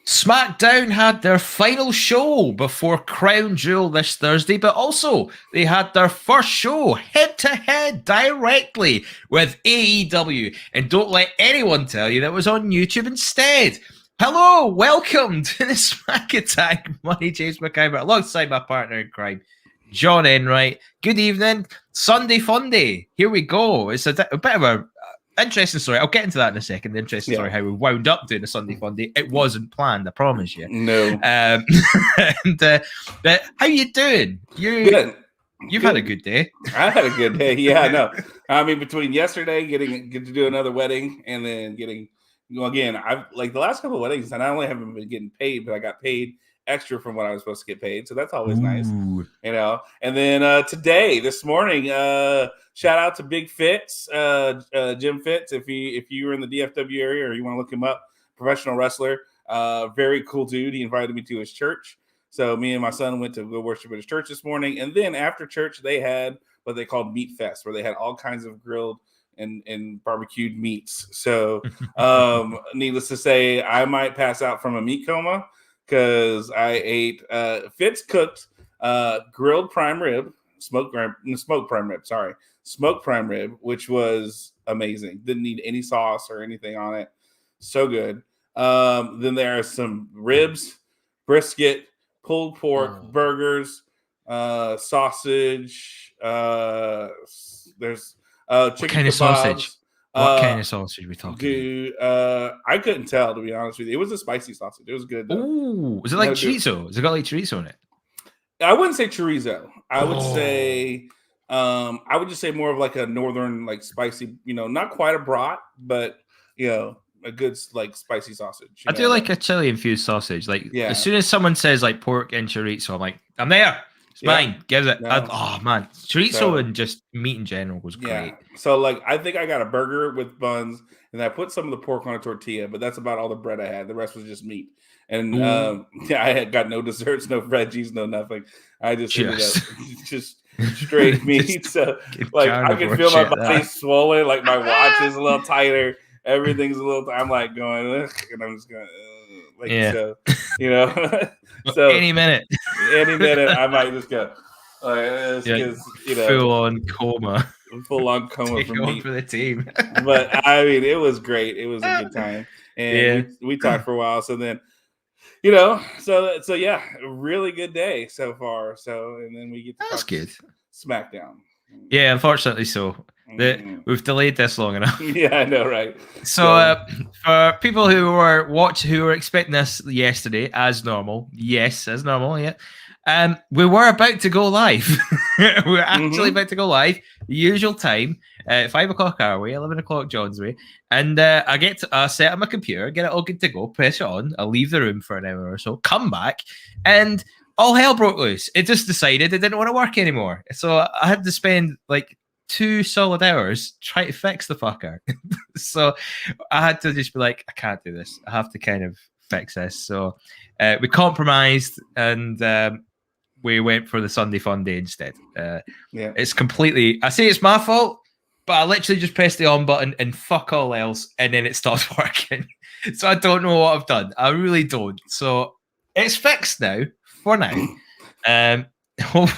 Smackdown had their final show before Crown Jewell this Thursday, but also they had their first show head-to-head directly with AEW. And don't let anyone tell you that was on YouTube instead. Hello, welcome to the Smack Attack. Money James McIver, alongside my partner in crime, John Enright. Good evening. Sunday Funday. Here we go. It's a bit of a interesting story. I'll get into that in a second. The interesting story, how we wound up doing a Sunday Funday. It wasn't planned, I promise you. No. But how you doing? Good. You've had a good day. I had a good day. Yeah, I know. I mean, between yesterday getting to do another wedding and then getting again, I've like the last couple of weddings, and I only haven't been getting paid, but I got paid extra from what I was supposed to get paid. So that's always nice, you know. And then this morning, shout out to Big Fitz, Jim Fitz. If you were in the DFW area or you want to look him up, professional wrestler, very cool dude. He invited me to his church. So me and my son went to go worship at his church this morning. And then after church, they had what they called Meat Fest, where they had all kinds of grilled and barbecued meats. So needless to say, I might pass out from a meat coma because I ate Fitz cooked grilled prime rib, smoked prime rib, which was amazing. Didn't need any sauce or anything on it. So good. Then there are some ribs, brisket, pulled pork, burgers, sausage. There's chicken what kind kebabs. Of sausage? What kind of sausage are we talking? Dude, I couldn't tell, to be honest with you. It was a spicy sausage. It was good. Oh, was it like chorizo? Has it got like chorizo in it? I wouldn't say chorizo. I would say, I would just say more of like a northern, like spicy. You know, not quite a brat, but you know, a good like spicy sausage. I do like a chili infused sausage. Like as soon as someone says like pork and chorizo, I'm like, I'm there. It's mine. Give it. No. Oh man, chorizo and just meat in general was great. Yeah. So like, I think I got a burger with buns, and I put some of the pork on a tortilla, but that's about all the bread I had. The rest was just meat. And I had got no desserts, no veggies, no nothing. I just ended up just straight meat. So like, I can feel my body swollen. Like my watch is a little tighter. Everything's a little. I'm like going, ugh, and I'm just going, so, you know. So any minute, I might just go. Full on coma for the team. But I mean, it was great. It was a good time, and we talked for a while. So then, you know, so yeah, a really good day so far. So and then we get to good Smackdown. Yeah, unfortunately so. We've delayed this long enough. Yeah, I know, right? So for people who were expecting this yesterday, as normal, yeah. We were about to go live. We were actually about to go live. The usual time, 5 o'clock our way, 11 o'clock John's way. And I set up my computer, get it all good to go, press it on. I'll leave the room for an hour or so, come back, and all hell broke loose. It just decided it didn't want to work anymore. So I had to spend like 2 solid hours trying to fix the fucker. So I had to just be like, I can't do this. I have to kind of fix this. So we compromised and we went for the Sunday Funday instead. It's completely, I say it's my fault, but I literally just pressed the on button and fuck all else, and then it stopped working. So I don't know what I've done. I really don't. So it's fixed now, for now. I was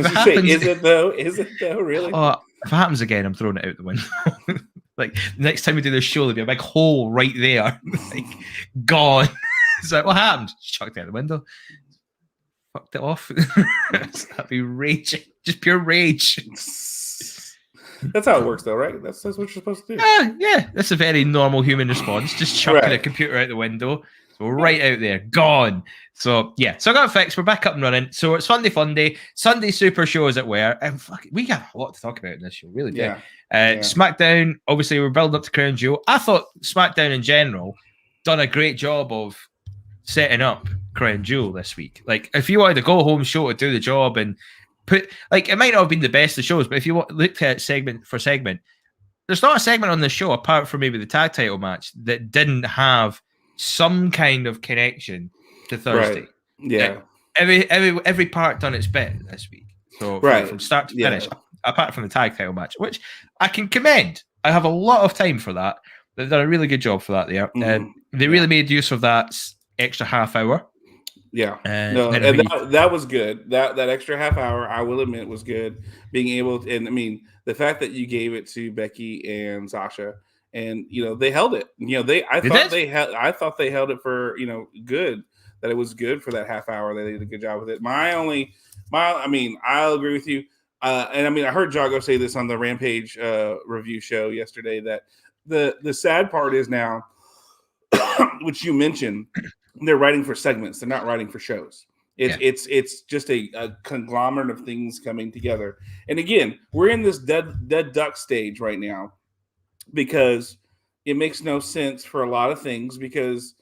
just saying, is it though? Really? If it happens again, I'm throwing it out the window. Like next time we do this show, there'll be a big hole right there, like gone. It's like, what happened? Chucked it out the window. Fucked it off. That'd be rage, just pure rage. That's how it works, though, right? That's what you're supposed to do. Yeah. That's a very normal human response. Just chucking a computer out the window. So right out there, gone. So yeah, so I got it fixed. We're back up and running. So it's Sunday Funday, Sunday Supershow, as it were. And we got a lot to talk about in this show, really do. Yeah. Smackdown, obviously, we're building up to Crown Jewell. I thought Smackdown in general done a great job of setting up Crown Jewell this week. Like, if you wanted to go home show to do the job and put, like, it might not have been the best of shows, but if you looked at it segment for segment, there's not a segment on the show apart from maybe the tag title match that didn't have some kind of connection to Thursday. Right. Yeah. Every part done its bit this week. So from start to finish, apart from the tag title match, which I can commend. I have a lot of time for that. They've done a really good job for that there. They really made use of that extra half hour. Yeah, no, and that was good. That extra half hour, I will admit, was good. Being able to, and I mean, the fact that you gave it to Becky and Sasha, and they held it. I thought they held it for good. That it was good for that half hour. They did a good job with it. I mean, I'll agree with you. And I mean, I heard Jago say this on the Rampage review show yesterday that the sad part is now, which you mentioned, they're writing for segments. They're not writing for shows. It's just a conglomerate of things coming together. And again, we're in this dead duck stage right now because it makes no sense for a lot of things because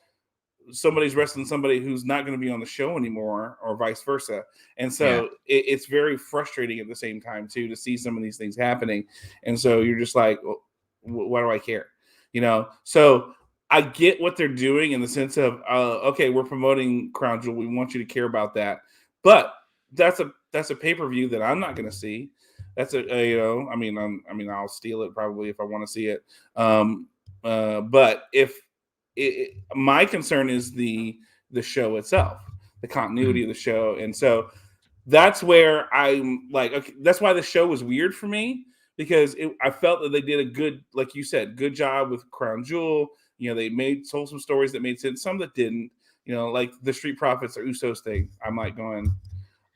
somebody's wrestling somebody who's not going to be on the show anymore or vice versa. And so it's very frustrating at the same time too, to see some of these things happening. And so you're just like, well, why do I care? So I get what they're doing in the sense of, okay, we're promoting Crown Jewel. We want you to care about that. But that's a pay-per-view that I'm not going to see. That's I mean, I'll steal it probably if I want to see it. But if my concern is the show itself, the continuity of the show. And so that's where I'm like, okay, that's why the show was weird for me because I felt that they did a good, like you said, good job with Crown Jewel. They told some stories that made sense, some that didn't, like the Street Profits or Usos thing. I'm like going,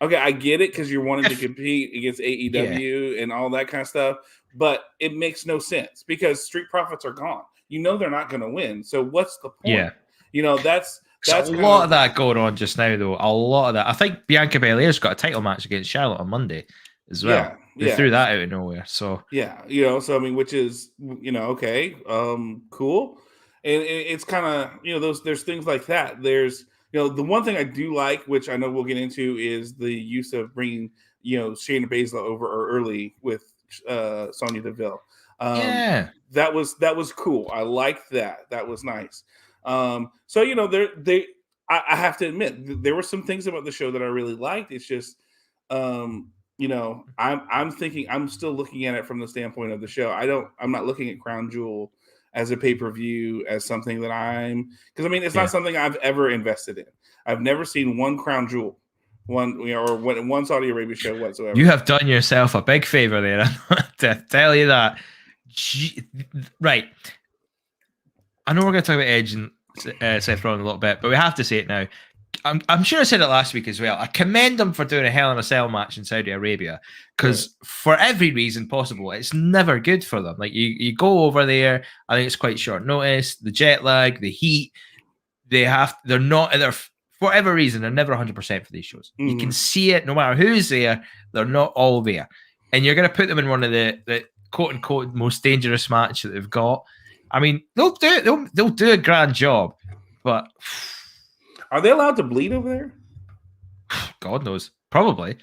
okay, I get it because you're wanting to compete against AEW and all that kind of stuff, but it makes no sense because Street Profits are gone. They're not going to win. So what's the point? Yeah. That's a lot of that going on just now, though. A lot of that. I think Bianca Belair's got a title match against Charlotte on Monday as well. They threw that out of nowhere. So so I mean, which is okay, cool. And it's kind of there's things like that. There's the one thing I do like, which I know we'll get into, is the use of bringing Shayna Baszler over early with Sonya Deville. That was cool. I liked that. That was nice. So I have to admit there were some things about the show that I really liked. It's just I'm thinking, I'm still looking at it from the standpoint of the show. I'm not looking at Crown Jewel as a pay-per-view as something that because I mean it's not something I've ever invested in. I've never seen one Crown Jewel, or one Saudi Arabia show whatsoever. You have done yourself a big favor there to tell you that. Right. I know we're going to talk about Edge and Seth Rollins a little bit, but we have to say it now. I'm sure I said it last week as well. I commend them for doing a Hell in a Cell match in Saudi Arabia because for every reason possible, it's never good for them. Like you go over there, I think it's quite short notice. The jet lag, the heat, they're not for whatever reason, they're never 100% for these shows. You can see it no matter who's there, they're not all there. And you're going to put them in one of the quote unquote most dangerous match that they've got. I mean, they'll do a grand job, but are they allowed to bleed over there? God knows. Probably.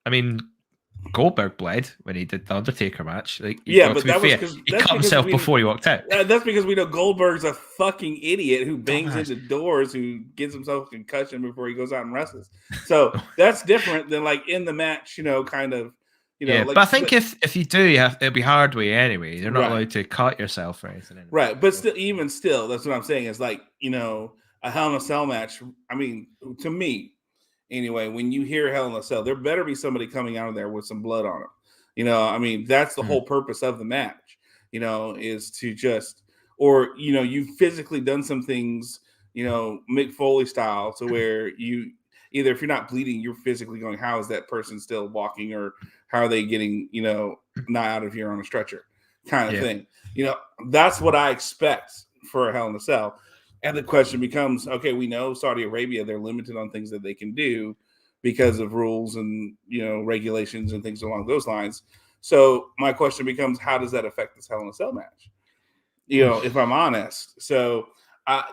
I mean, Goldberg bled when he did the Undertaker match. Like, but that was because he cut himself before he walked out. That's because we know Goldberg's a fucking idiot who bangs into doors, who gives himself a concussion before he goes out and wrestles. So that's different than like in the match, kind of. But I think if you do, it'll be hard way anyway. You're not allowed to cut yourself or anything. Anyway. Right, but still, that's what I'm saying. Is like a Hell in a Cell match. I mean, to me, anyway, when you hear Hell in a Cell, there better be somebody coming out of there with some blood on them. I mean, that's the whole purpose of the match. Is to just, or you've physically done some things, Mick Foley style, to where you either, if you're not bleeding, you're physically going, how is that person still walking, or how are they getting, not out of here on a stretcher, kind of thing. That's what I expect for a Hell in a Cell. And the question becomes, okay, we know Saudi Arabia, they're limited on things that they can do because of rules and, regulations and things along those lines. So my question becomes, how does that affect this Hell in a Cell match? If I'm honest. So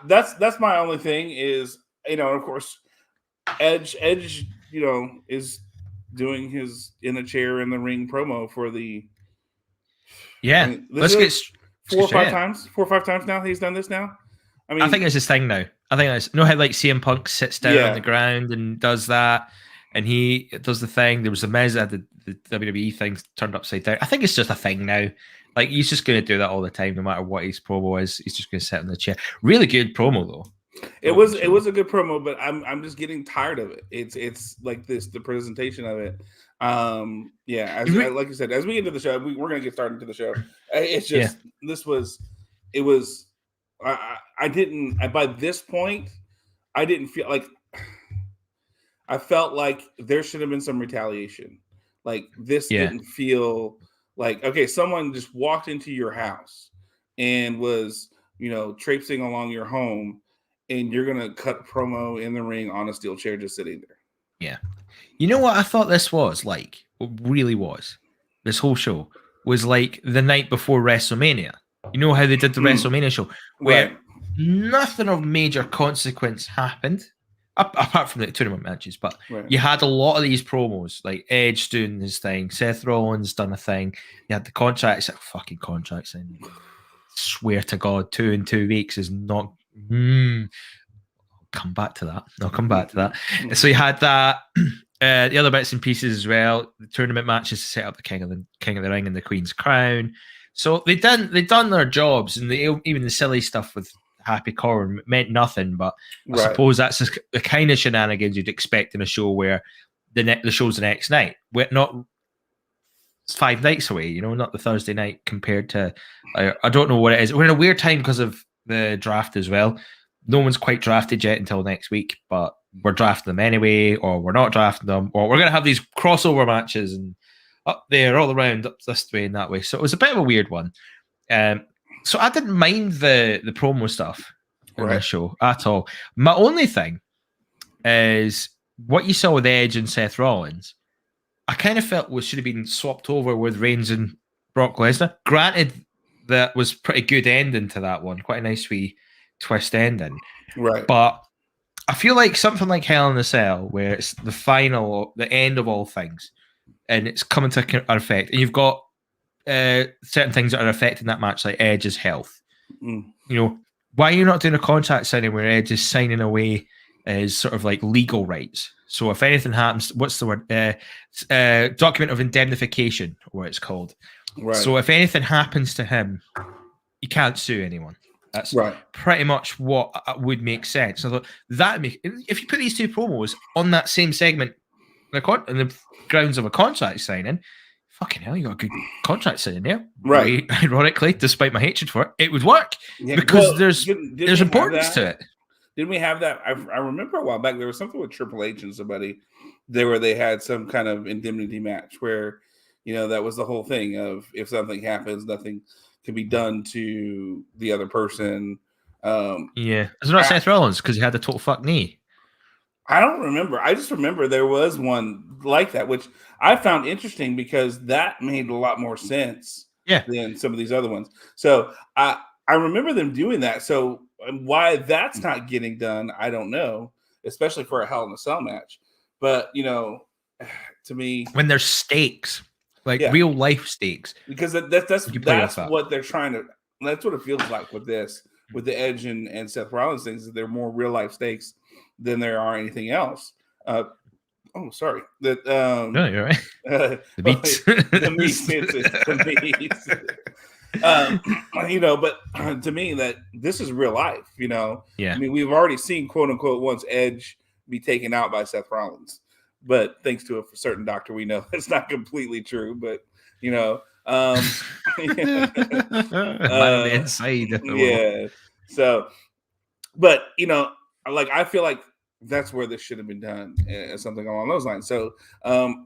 that's my only thing is, of course, Edge, is doing his in a chair in the ring promo for the. Yeah. I mean, let's get 4 or 5 times now he's done this now. I mean, I think it's his thing now. I think it's how like CM Punk sits down on the ground and does that, and he does the thing. There was a Miz that the WWE thing turned upside down. I think it's just a thing now. Like he's just going to do that all the time, no matter what his promo is. He's just going to sit in the chair. Really good promo though. It was a good promo, but I'm just getting tired of it. It's like the presentation of it. Yeah, like you said, as we get into the show, we're gonna get started into the show. It's just I didn't by this point I didn't feel like I felt like there should have been some retaliation. Like this didn't feel like, okay, someone just walked into your house and was, traipsing along your home, and you're going to cut promo in the ring on a steel chair just sitting there. Yeah. You know what I thought this was like? What really was? This whole show was like the night before WrestleMania. You know how they did the WrestleMania show? Where nothing of major consequence happened. Apart from the tournament matches, but you had a lot of these promos, like Edge doing his thing, Seth Rollins done a thing. You had the contracts, fucking contracts in. Swear to God, 2 in 2 weeks is not. I'll come back to that. So you had that, the other bits and pieces as well. The tournament matches to set up the King of the Ring and the Queen's Crown. So they done their jobs, and even the silly stuff with Happy Corbin meant nothing, but I suppose that's the kind of shenanigans you'd expect in a show where the show's the next night. We're not 5 nights away, not the Thursday night compared to I don't know what it is. We're in a weird time because of the draft as well. No one's quite drafted yet until next week, but we're drafting them anyway, or we're not drafting them, or we're going to have these crossover matches and up there, all around, up this way and that way. So it was a bit of a weird one. So I didn't mind the promo stuff in the show at all. My only thing is what you saw with Edge and Seth Rollins, I kind of felt should have been swapped over with Reigns and Brock Lesnar. Granted, that was pretty good ending to that one. Quite a nice wee twist ending. Right. But I feel like something like Hell in a Cell, where it's the end of all things, and it's coming to an effect, and you've got certain things that are affecting that match, like Edge's health. Why are you not doing a contract signing where Edge is signing away his sort of like legal rights? So if anything happens, what's the word? Document of indemnification, or what it's called. Right. So if anything happens to him, you can't sue anyone. That's pretty much what would make sense. I thought if you put these two promos on that same segment, in the grounds of a contract signing, fucking hell, you got a good contract sitting there. Right. Ironically, despite my hatred for it, it would work because there's importance to it. Didn't we have that? I remember a while back there was something with Triple H and somebody there where they had some kind of indemnity match where, that was the whole thing of if something happens, nothing can be done to the other person. It's not Seth Rollins because he had the total fuck knee. I don't remember. I just remember there was one like that, which I found interesting because that made a lot more sense than some of these other ones. So I remember them doing that. So why that's not getting done, I don't know, especially for a Hell in a Cell match. But, to me, when there's stakes, like real life stakes, because that's what they're trying to. That's what it feels like with the Edge and Seth Rollins things. That they're more real life stakes than there are anything else. Sorry. That no, you're right. The beats, the meats. But to me, that this is real life. I mean, we've already seen quote unquote once Edge be taken out by Seth Rollins, but thanks to a certain doctor, we know it's not completely true. But inside. So, but like I feel like that's where this should have been done, something along those lines. So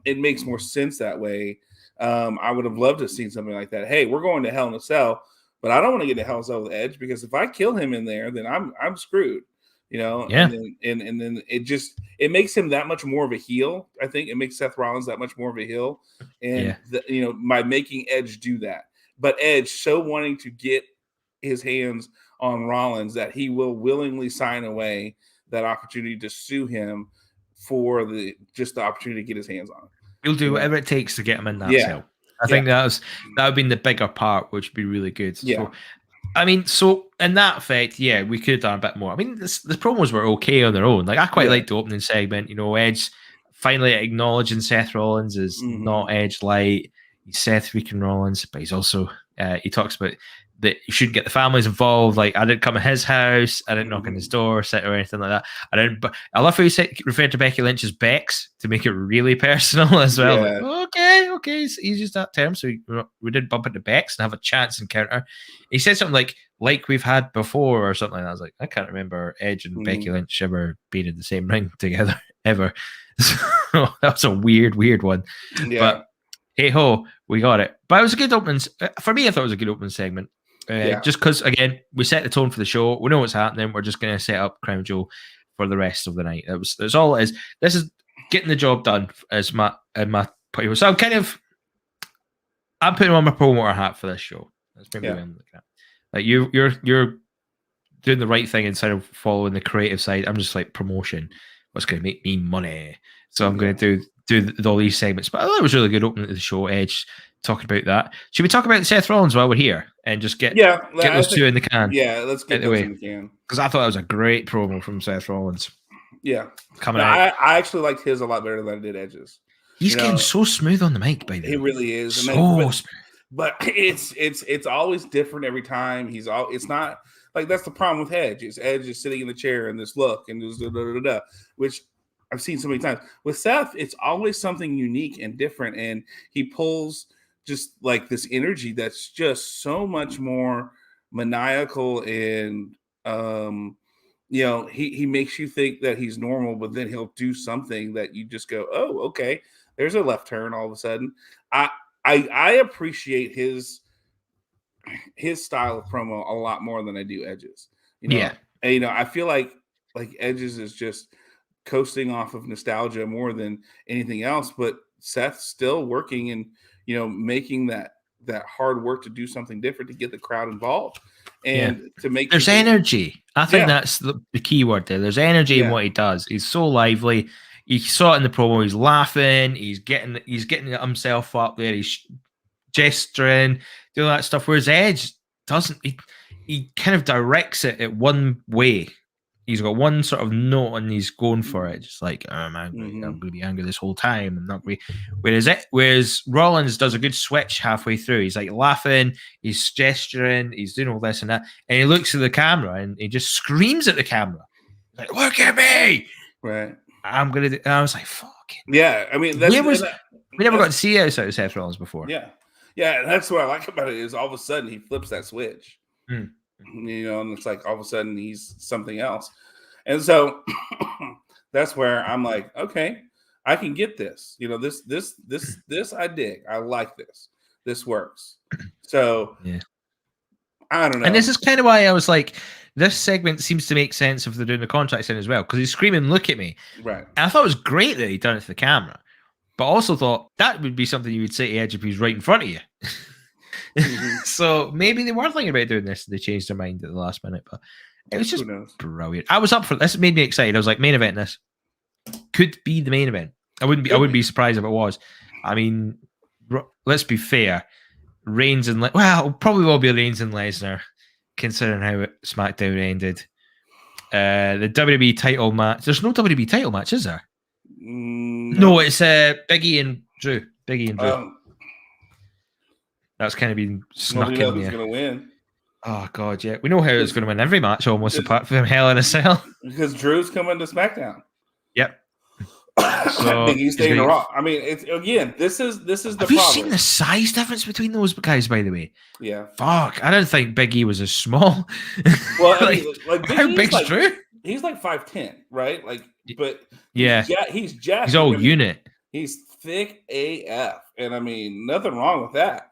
it makes more sense that way. I would have loved to have seen something like that. Hey, we're going to Hell in a Cell, but I don't want to get to Hell in a Cell with Edge because if I kill him in there, then I'm screwed. And then it makes him that much more of a heel. I think it makes Seth Rollins that much more of a heel, and by making Edge do that, but Edge so wanting to get his hands on Rollins that he will willingly sign away that opportunity to sue him for the opportunity to get his hands on him. He'll do whatever it takes to get him in that cell. I think that would have been the bigger part, which would be really good. Yeah. So in that effect, we could have done a bit more. I mean, the promos were okay on their own. Like I quite liked the opening segment. Edge finally acknowledging Seth Rollins is not Edge light. He's Seth freaking Rollins, but he's also he talks about that you shouldn't get the families involved. Like, I didn't come to his house, I didn't knock on his door, sit or anything like that. I didn't. But I love how you referred to Becky Lynch as Bex to make it really personal as well. Yeah. Like, okay, he's used that term, so we did bump into Bex and have a chance encounter. He said something like we've had before or something like that. I was like, I can't remember Edge and Becky Lynch ever being in the same ring together ever. So that was a weird one. Yeah. But hey ho, we got it. But it was a good opening. For me, I thought it was a good opening segment. Just because, again, we set the tone for the show. We know what's happening. We're just going to set up Crown Jewell for the rest of the night. That's all it is. This is getting the job done. As my so I'm putting on my promoter hat for this show. That's maybe what I'm looking at. Like you're doing the right thing instead of following the creative side. I'm just like promotion. What's going to make me money? So I'm going to do all these segments. But I thought it was really good opening to the show. Edge talking about that. Should we talk about Seth Rollins while we're here and just get those two in the can? Yeah, let's get those in the can. Because I thought that was a great promo from Seth Rollins. Yeah, coming out. I actually liked his a lot better than I did Edge's. He's getting so smooth on the mic, by the way. He really is. Smooth. But it's always different every time. It's not like that's the problem with Edge. Edge is sitting in the chair and this look and this which I've seen so many times. With Seth, it's always something unique and different, and he pulls just like this energy that's just so much more maniacal, and he makes you think that he's normal, but then he'll do something that you just go, oh, okay, there's a left turn all of a sudden. I appreciate his style of promo a lot more than I do Edge's. And, I feel like Edge's is just coasting off of nostalgia more than anything else, but Seth's still working and making that hard work to do something different to get the crowd involved and to make there's energy. I think that's the key word there. There's energy in what he does. He's so lively. You saw it in the promo. He's laughing. He's getting himself up there. He's gesturing, doing that stuff. Whereas Edge doesn't. He kind of directs it at one way. He's got one sort of note and he's going for it. Just like, oh, I'm angry. I'm going to be angry this whole time. I'm not going to be. Whereas Rollins does a good switch halfway through. He's like laughing, he's gesturing, he's doing all this and that. And he looks at the camera and he just screams at the camera. Like, look at me. Right. I'm going to do. And I was like, fuck. Yeah. I mean, we never got to see outside of Seth Rollins before. Yeah. Yeah. And that's what I like about it is all of a sudden he flips that switch. And it's like all of a sudden he's something else. And so that's where I'm like, okay, I can get this. This I dig. I like this. This works. So I don't know. And this is kind of why I was like, this segment seems to make sense if they're doing the contract in as well, because he's screaming, look at me. Right. And I thought it was great that he'd done it to the camera, but also thought that would be something you would say to Edge if he was right in front of you. So maybe they were thinking about doing this. They changed their mind at the last minute, but it was just brilliant. I was up for this. It made me excited. I was like, main event. This could be the main event. I wouldn't be surprised if it was. I mean, let's be fair. Reigns and probably will be Reigns and Lesnar, considering how Smackdown ended. The WWE title match. There's no WWE title match, is there? No, it's Biggie and Drew. That's kind of been snuck in there. Who's going to win? Oh, God, yeah. We know how it's going to win every match almost, apart from Hell in a Cell. Because Drew's coming to SmackDown. Yep. So he's staying in Raw. I mean, this is the problem. Have you seen the size difference between those guys, by the way? Yeah. Fuck. I didn't think Big E was as small. Well, how big's Drew? He's like 5'10", right? Like, but he's jacked. He's all unit. He's thick AF. And I mean, nothing wrong with that.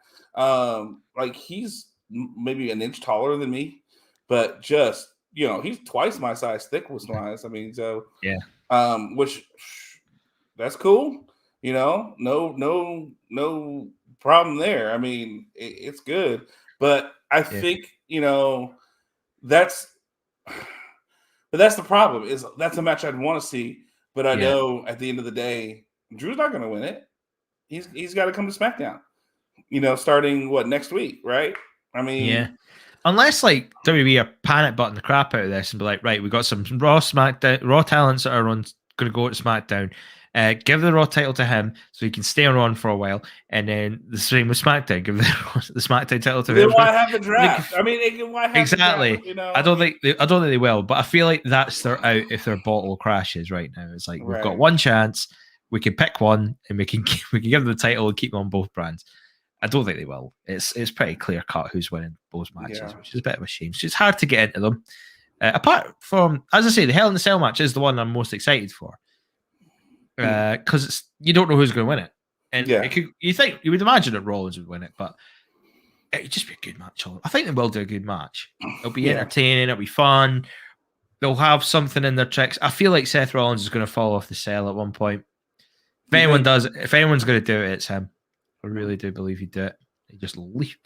He's maybe an inch taller than me, but just he's twice my size thickness wise. I mean, so which that's cool. No problem there. I mean, it's good, but I think that's the problem. Is that's a match I'd want to see, but I know at the end of the day, Drew's not going to win it. He's got to come to SmackDown. Starting next week, right? I mean, unless like WWE are panic button the crap out of this and be like, right, we got some Raw talents that are on going to go to SmackDown. Give the Raw title to him so he can stay on Raw for a while, and then the same with SmackDown. Give the SmackDown title to him. Then why have the draft? I mean, why have exactly. The draft, you know? I don't think they will, but I feel like that's their out if their bottle crashes right now. It's like we've got one chance. We can pick one, and we can give them the title and keep them on both brands. I don't think they will. It's pretty clear cut who's winning both matches, which is a bit of a shame. So it's hard to get into them. Apart from, as I say, the Hell in a Cell match is the one I'm most excited for. Because you don't know who's going to win it. And you would imagine that Rollins would win it, but it'd just be a good match. I think they will do a good match. It'll be entertaining, it'll be fun. They'll have something in their tricks. I feel like Seth Rollins is going to fall off the cell at one point. If anyone's going to do it, it's him. I really do believe he'd do it. He'd just leap.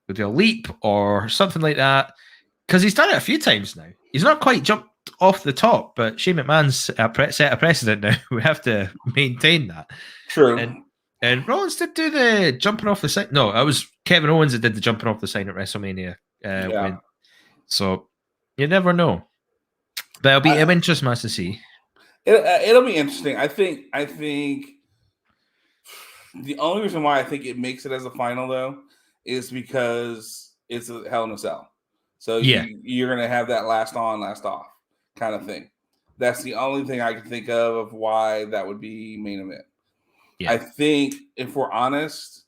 He'll do a leap or something like that. Because he's done it a few times now. He's not quite jumped off the top, but Shane McMahon's set a precedent now. We have to maintain that. True. And Rollins did do the jumping off the sign. No, it was Kevin Owens that did the jumping off the sign at WrestleMania. Win. So you never know. But it'll be interesting match to see. It'll be interesting. I think the only reason why I think it makes it as a final though is because it's a Hell in a Cell. So you're gonna have that last on, last off kind of thing. That's the only thing I can think of why that would be main event. Yeah. I think if we're honest,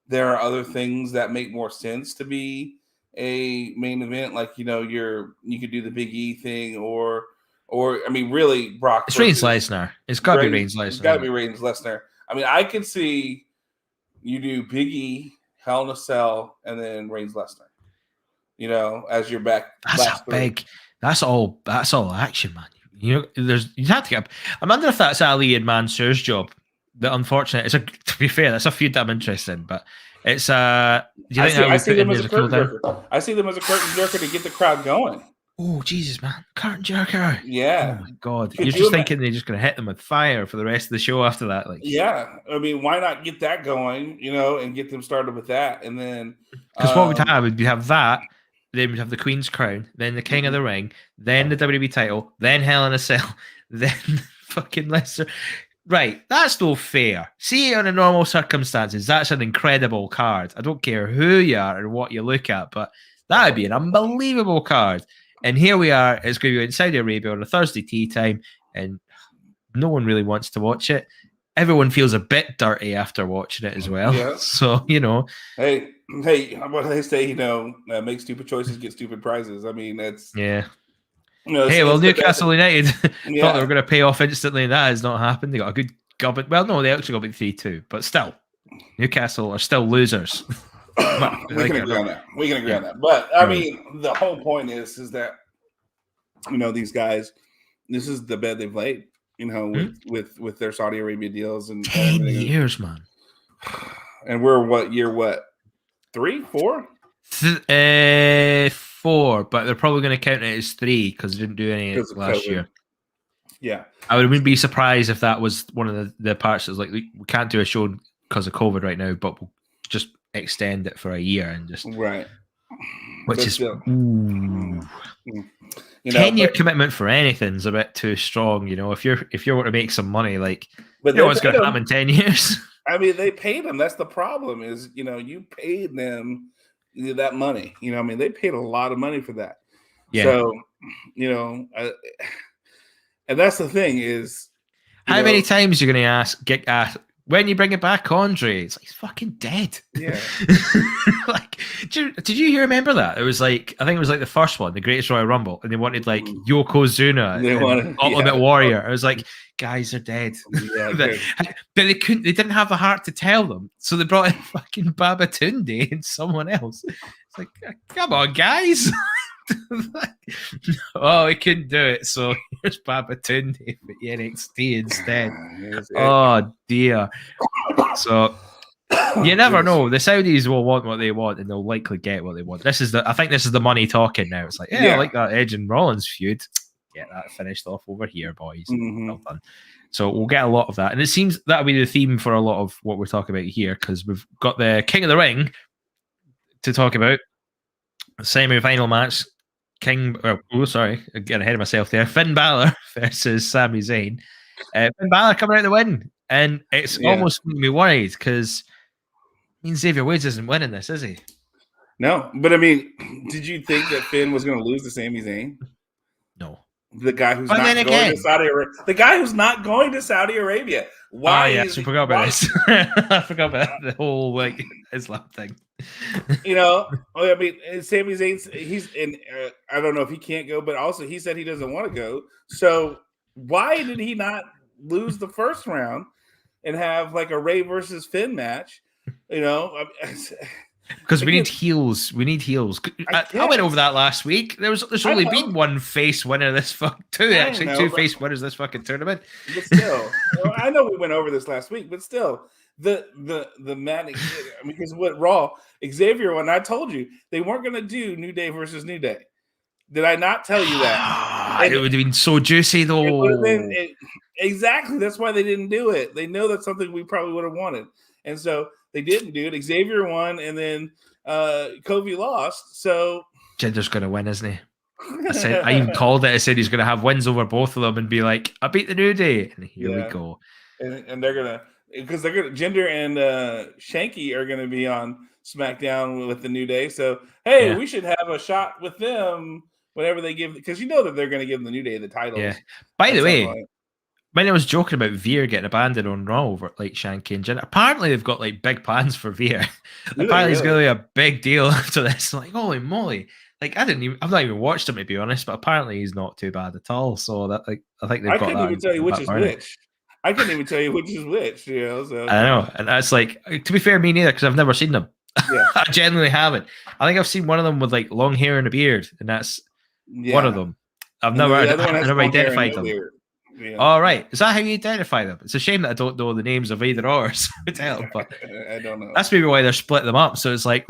there are other things that make more sense to be a main event. Like, you could do the Big E thing or I mean, really Brock. It's Reigns Lesnar. It's got to be Reigns Lesnar. It's got to be Reigns Lesnar. I mean, I could see you do Big E, Hell in a Cell, and then Reigns Lesnar. As your back. That's big. That's all action, man. You'd have to get. I wonder if that's Ali and Mansoor's job. The unfortunate. To be fair, that's a feud that I'm interested in, but it's I see them as a curtain jerker. I see them as a curtain jerker to get the crowd going. Oh Jesus, man! Curtain jerker. Yeah. Oh my God! You're just thinking they're just going to hit them with fire for the rest of the show after that, like. Yeah, I mean, why not get that going? And get them started with that, and then because what we'd have that. Then we'd have the Queen's Crown, then the King of the Ring, then the WWE title, then Hell in a Cell, then fucking Lesnar. Right, that's no fair. See, under normal circumstances, that's an incredible card. I don't care who you are and what you look at, but that would be an unbelievable card. And here we are, it's going to be in Saudi Arabia on a Thursday tea time, and no one really wants to watch it. Everyone feels a bit dirty after watching it as well. Yeah. So, Hey, what do they say? Make stupid choices, get stupid prizes. I mean, that's... Yeah. Newcastle United thought they were going to pay off instantly, and that has not happened. They got a good gobbin. Well, no, they actually got beat 3-2, but still, Newcastle are still losers. We can agree on that. But, I mean, the whole point is that, these guys, this is the bed they've laid. With their Saudi Arabia deals and 10 years, man. And we're year 3, 4? 4, but they're probably going to count it as 3 because they didn't do any last year. Yeah, I wouldn't be surprised if that was one of the parts that's like we can't do a show because of COVID right now, but we'll just extend it for a year and just right. Which is 10-year commitment for anything is a bit too strong. If you're want to make some money, what's going to happen in 10 years? I mean, they paid them. That's the problem. Is you paid them that money. They paid a lot of money for that. Yeah. So, and that's the thing is, how many times you're going to get asked when you bring it back, Andre? It's like he's fucking dead. Yeah. Did you remember that? It was I think it was the first one, the Greatest Royal Rumble, and they wanted Yokozuna, Ultimate Warrior. I was like, guys are dead. Yeah, but they couldn't. They didn't have the heart to tell them, so they brought in fucking Babatunde and someone else. It's like, come on, guys. We couldn't do it, so here's Babatunde for NXT instead. Oh dear. So you never know. The Saudis will want what they want, and they'll likely get what they want. I think this is the money talking now. It's like, I like that Edge and Rollins feud. Get that finished off over here, boys. Well done. So we'll get a lot of that, and it seems that'll be the theme for a lot of what we're talking about here, because we've got the King of the Ring to talk about. Semi-final match. Getting ahead of myself there. Finn Balor versus Sami Zayn. Finn Balor coming out the win, and it's almost making me worried because Xavier Woods isn't winning this, is he? No, but I mean, did you think that Finn was going to lose to Sami Zayn? No. The guy who's not going to Saudi Arabia. The guy who's not going to Saudi Arabia. Why? I forgot about this. I forgot about the whole Islam thing. I mean, Sami Zayn, he's in. I don't know if he can't go, but also he said he doesn't want to go. So why did he not lose the first round and have like a Ray versus Finn match? Because we need heels. We need heels. I went over that last week. There's only been one face winner this two face winners this fucking tournament. But still, I know we went over this last week, but still, the man, because what Raw Xavier, when I told you they weren't going to do New Day versus New Day, did I not tell you that? It would have been so juicy though. Exactly. That's why they didn't do it. They know that's something we probably would have wanted, and so. They didn't do it. Xavier won, and then Kofi lost. So Jinder's going to win, isn't he? I even called it. I said he's going to have wins over both of them and be like, "I beat the New Day," and here we go. And they're gonna Jinder and Shanky are gonna be on SmackDown with the New Day. So hey, we should have a shot with them whenever they give, because that they're going to give the New Day the titles. Yeah. By the way. When I was joking about Veer getting abandoned on Raw over like Shanky and Jinder, apparently they've got like big plans for Veer. Apparently it's going to be a big deal after this. Like, holy moly! Like I've not even watched him, to be honest, but apparently he's not too bad at all. So that I think they've got that. I couldn't even tell you which is which. I couldn't even tell you which is which. So. I know, and that's like, to be fair, me neither, because I've never seen them. Yeah. I genuinely haven't. I think I've seen one of them with like long hair and a beard, and that's one of them. I've never identified them. Yeah. All right, is that how you identify them? It's a shame that I don't know the names of either or. So but I don't know. That's maybe why they're split them up. So it's like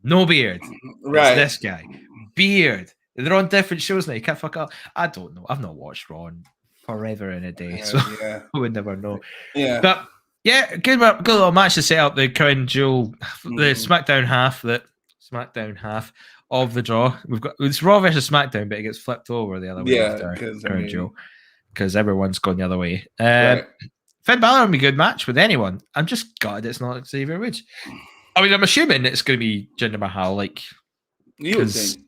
no beard, right? It's this guy, beard. They're on different shows now. You can't fuck up. I don't know. I've not watched Raw in forever in a day, so I would never know. Yeah, but yeah, good little match to set up the Crown Jewel, the SmackDown half. Of the draw. We've got it's Raw versus SmackDown, but it gets flipped over the other way after Crown Jewel. Because everyone's gone the other way. Right. Finn Balor would be a good match with anyone. I'm just gutted it's not Xavier Woods. I mean, I'm assuming it's going to be Jinder Mahal. Like, you would think.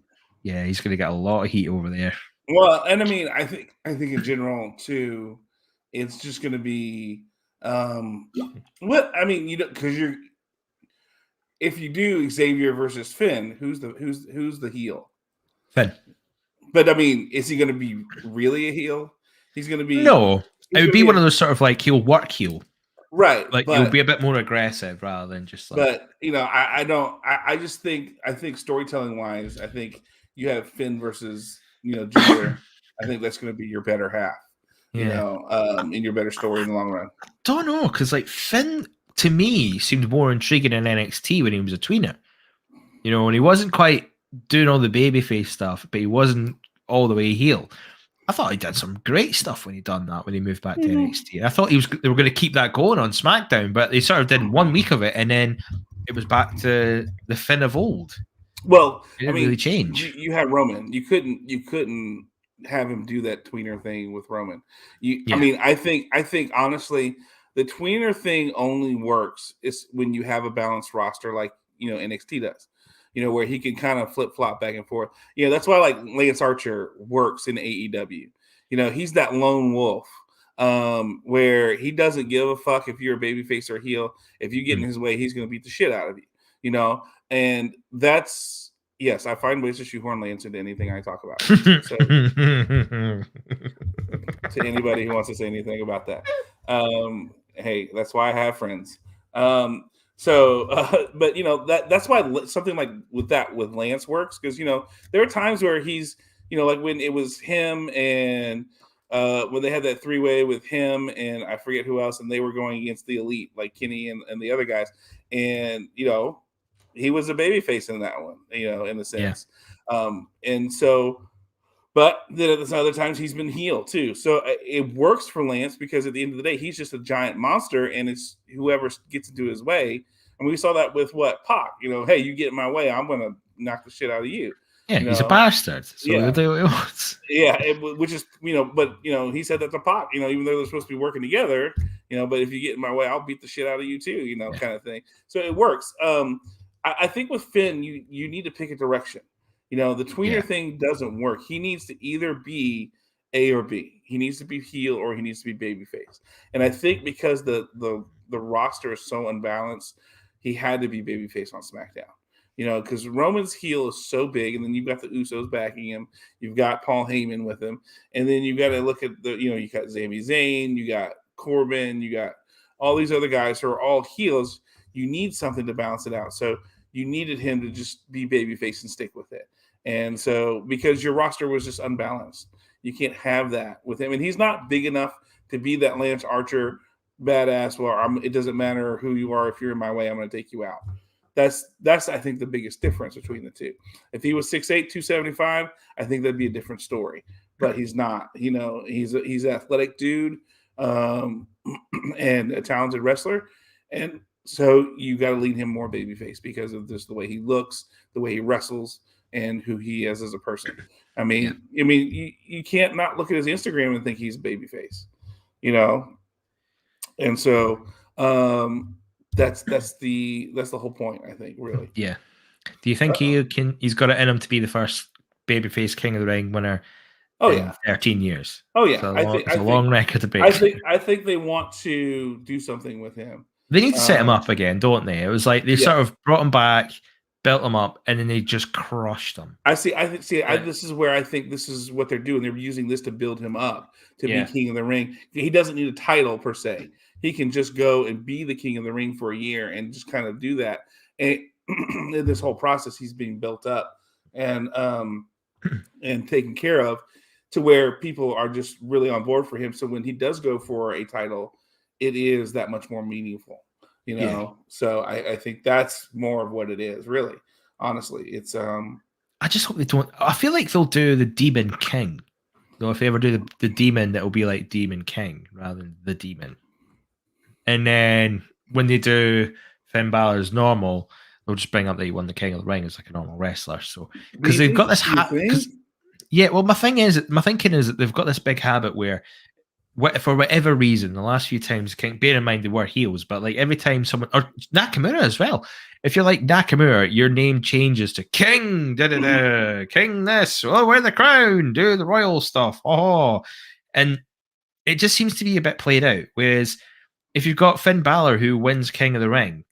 Yeah, he's going to get a lot of heat over there. Well, and I mean, I think in general too, it's just going to be because if you do Xavier versus Finn, who's the heel? Finn. But I mean, is he going to be really a heel? He's going to be it would be one of those sort of like he'll work heel, right? Like he'll be a bit more aggressive rather than just like. But I think storytelling wise, I think you have Finn versus Jinder. I think that's going to be your better half, in your better story in the long run. Don't know, because like Finn to me seemed more intriguing in NXT when he was a tweener, when he wasn't quite doing all the babyface stuff, but he wasn't all the way heel. I thought he did some great stuff when he done that, when he moved back to NXT. I thought they were going to keep that going on SmackDown, but they sort of did 1 week of it, and then it was back to the Finn of old. Well, it didn't really change. You had Roman. You couldn't have him do that tweener thing with Roman. I mean, I think honestly, the tweener thing only works is when you have a balanced roster like NXT does. Where he can kind of flip-flop back and forth. That's why like Lance Archer works in AEW. He's that lone wolf where he doesn't give a fuck if you're a babyface or heel. If you get in his way, he's going to beat the shit out of you. And that's, yes, I find ways to shoehorn Lance into anything I talk about. So, to anybody who wants to say anything about that. Hey, that's why I have friends. But that's why something like with Lance works, because there are times where he's like when it was him and when they had that 3-way with him and I forget who else, and they were going against the Elite like Kenny and the other guys, and he was a babyface in that one, in a sense, and so. But then at other times he's been heel too. So it works for Lance because at the end of the day, he's just a giant monster and it's whoever gets into his way. And we saw that with Pac, hey, you get in my way, I'm going to knock the shit out of you. Yeah, You he's a know, bastard. So he'll yeah, do what he wants. yeah, which is but he said that to Pac. Even though they're supposed to be working together, but if you get in my way, I'll beat the shit out of you too. Yeah. Kind of thing. So it works. I think with Finn, you need to pick a direction. The tweener thing doesn't work. He needs to either be A or B. He needs to be heel or he needs to be babyface. And I think because the roster is so unbalanced, he had to be babyface on SmackDown. Because Roman's heel is so big, and then you've got the Usos backing him. You've got Paul Heyman with him, and then you've got to look at you got Sami Zayn, you got Corbin, you got all these other guys who are all heels. You need something to balance it out. So you needed him to just be babyface and stick with it. And so because your roster was just unbalanced, you can't have that with him. And he's not big enough to be that Lance Archer badass. Well, it doesn't matter who you are. If you're in my way, I'm going to take you out. That's I think the biggest difference between the two. If he was 6'8", 275, I think that'd be a different story. But he's not. He's an athletic dude and a talented wrestler, and so you got to lead him more babyface because of just the way he looks, the way he wrestles, and who he is as a person. I mean, you can't not look at his Instagram and think he's babyface, and so. That's the whole point, I think, really. Yeah. Do you think he's got it in him to be the first babyface King of the Ring winner in 13 years? Oh yeah. It's a long record to beat. I think they want to do something with him. They need to set him up again, don't they? It was like they sort of brought him back, built him up, and then they just crushed him. This is where I think this is what they're doing. They're using this to build him up to be King of the Ring. He doesn't need a title per se. He can just go and be the King of the Ring for a year and just kind of do that. And in this whole process, he's being built up and taken care of to where people are just really on board for him. So when he does go for a title, it is that much more meaningful, So I think that's more of what it is, really. Honestly, it's I just hope they don't. I feel like they'll do the Demon King. Though if they ever do the Demon, that will be like Demon King rather than the Demon. And then when they do Finn Balor's normal, they'll just bring up that he won the King of the Ring as like a normal wrestler. So because they've got this well, my thinking is that they've got this big habit where, for whatever reason, the last few times, bear in mind they were heels, but like every time someone, or Nakamura as well, if you're like Nakamura, your name changes to King, King this, wear the crown, do the royal stuff, and it just seems to be a bit played out. Whereas if you've got Finn Balor who wins King of the Ring,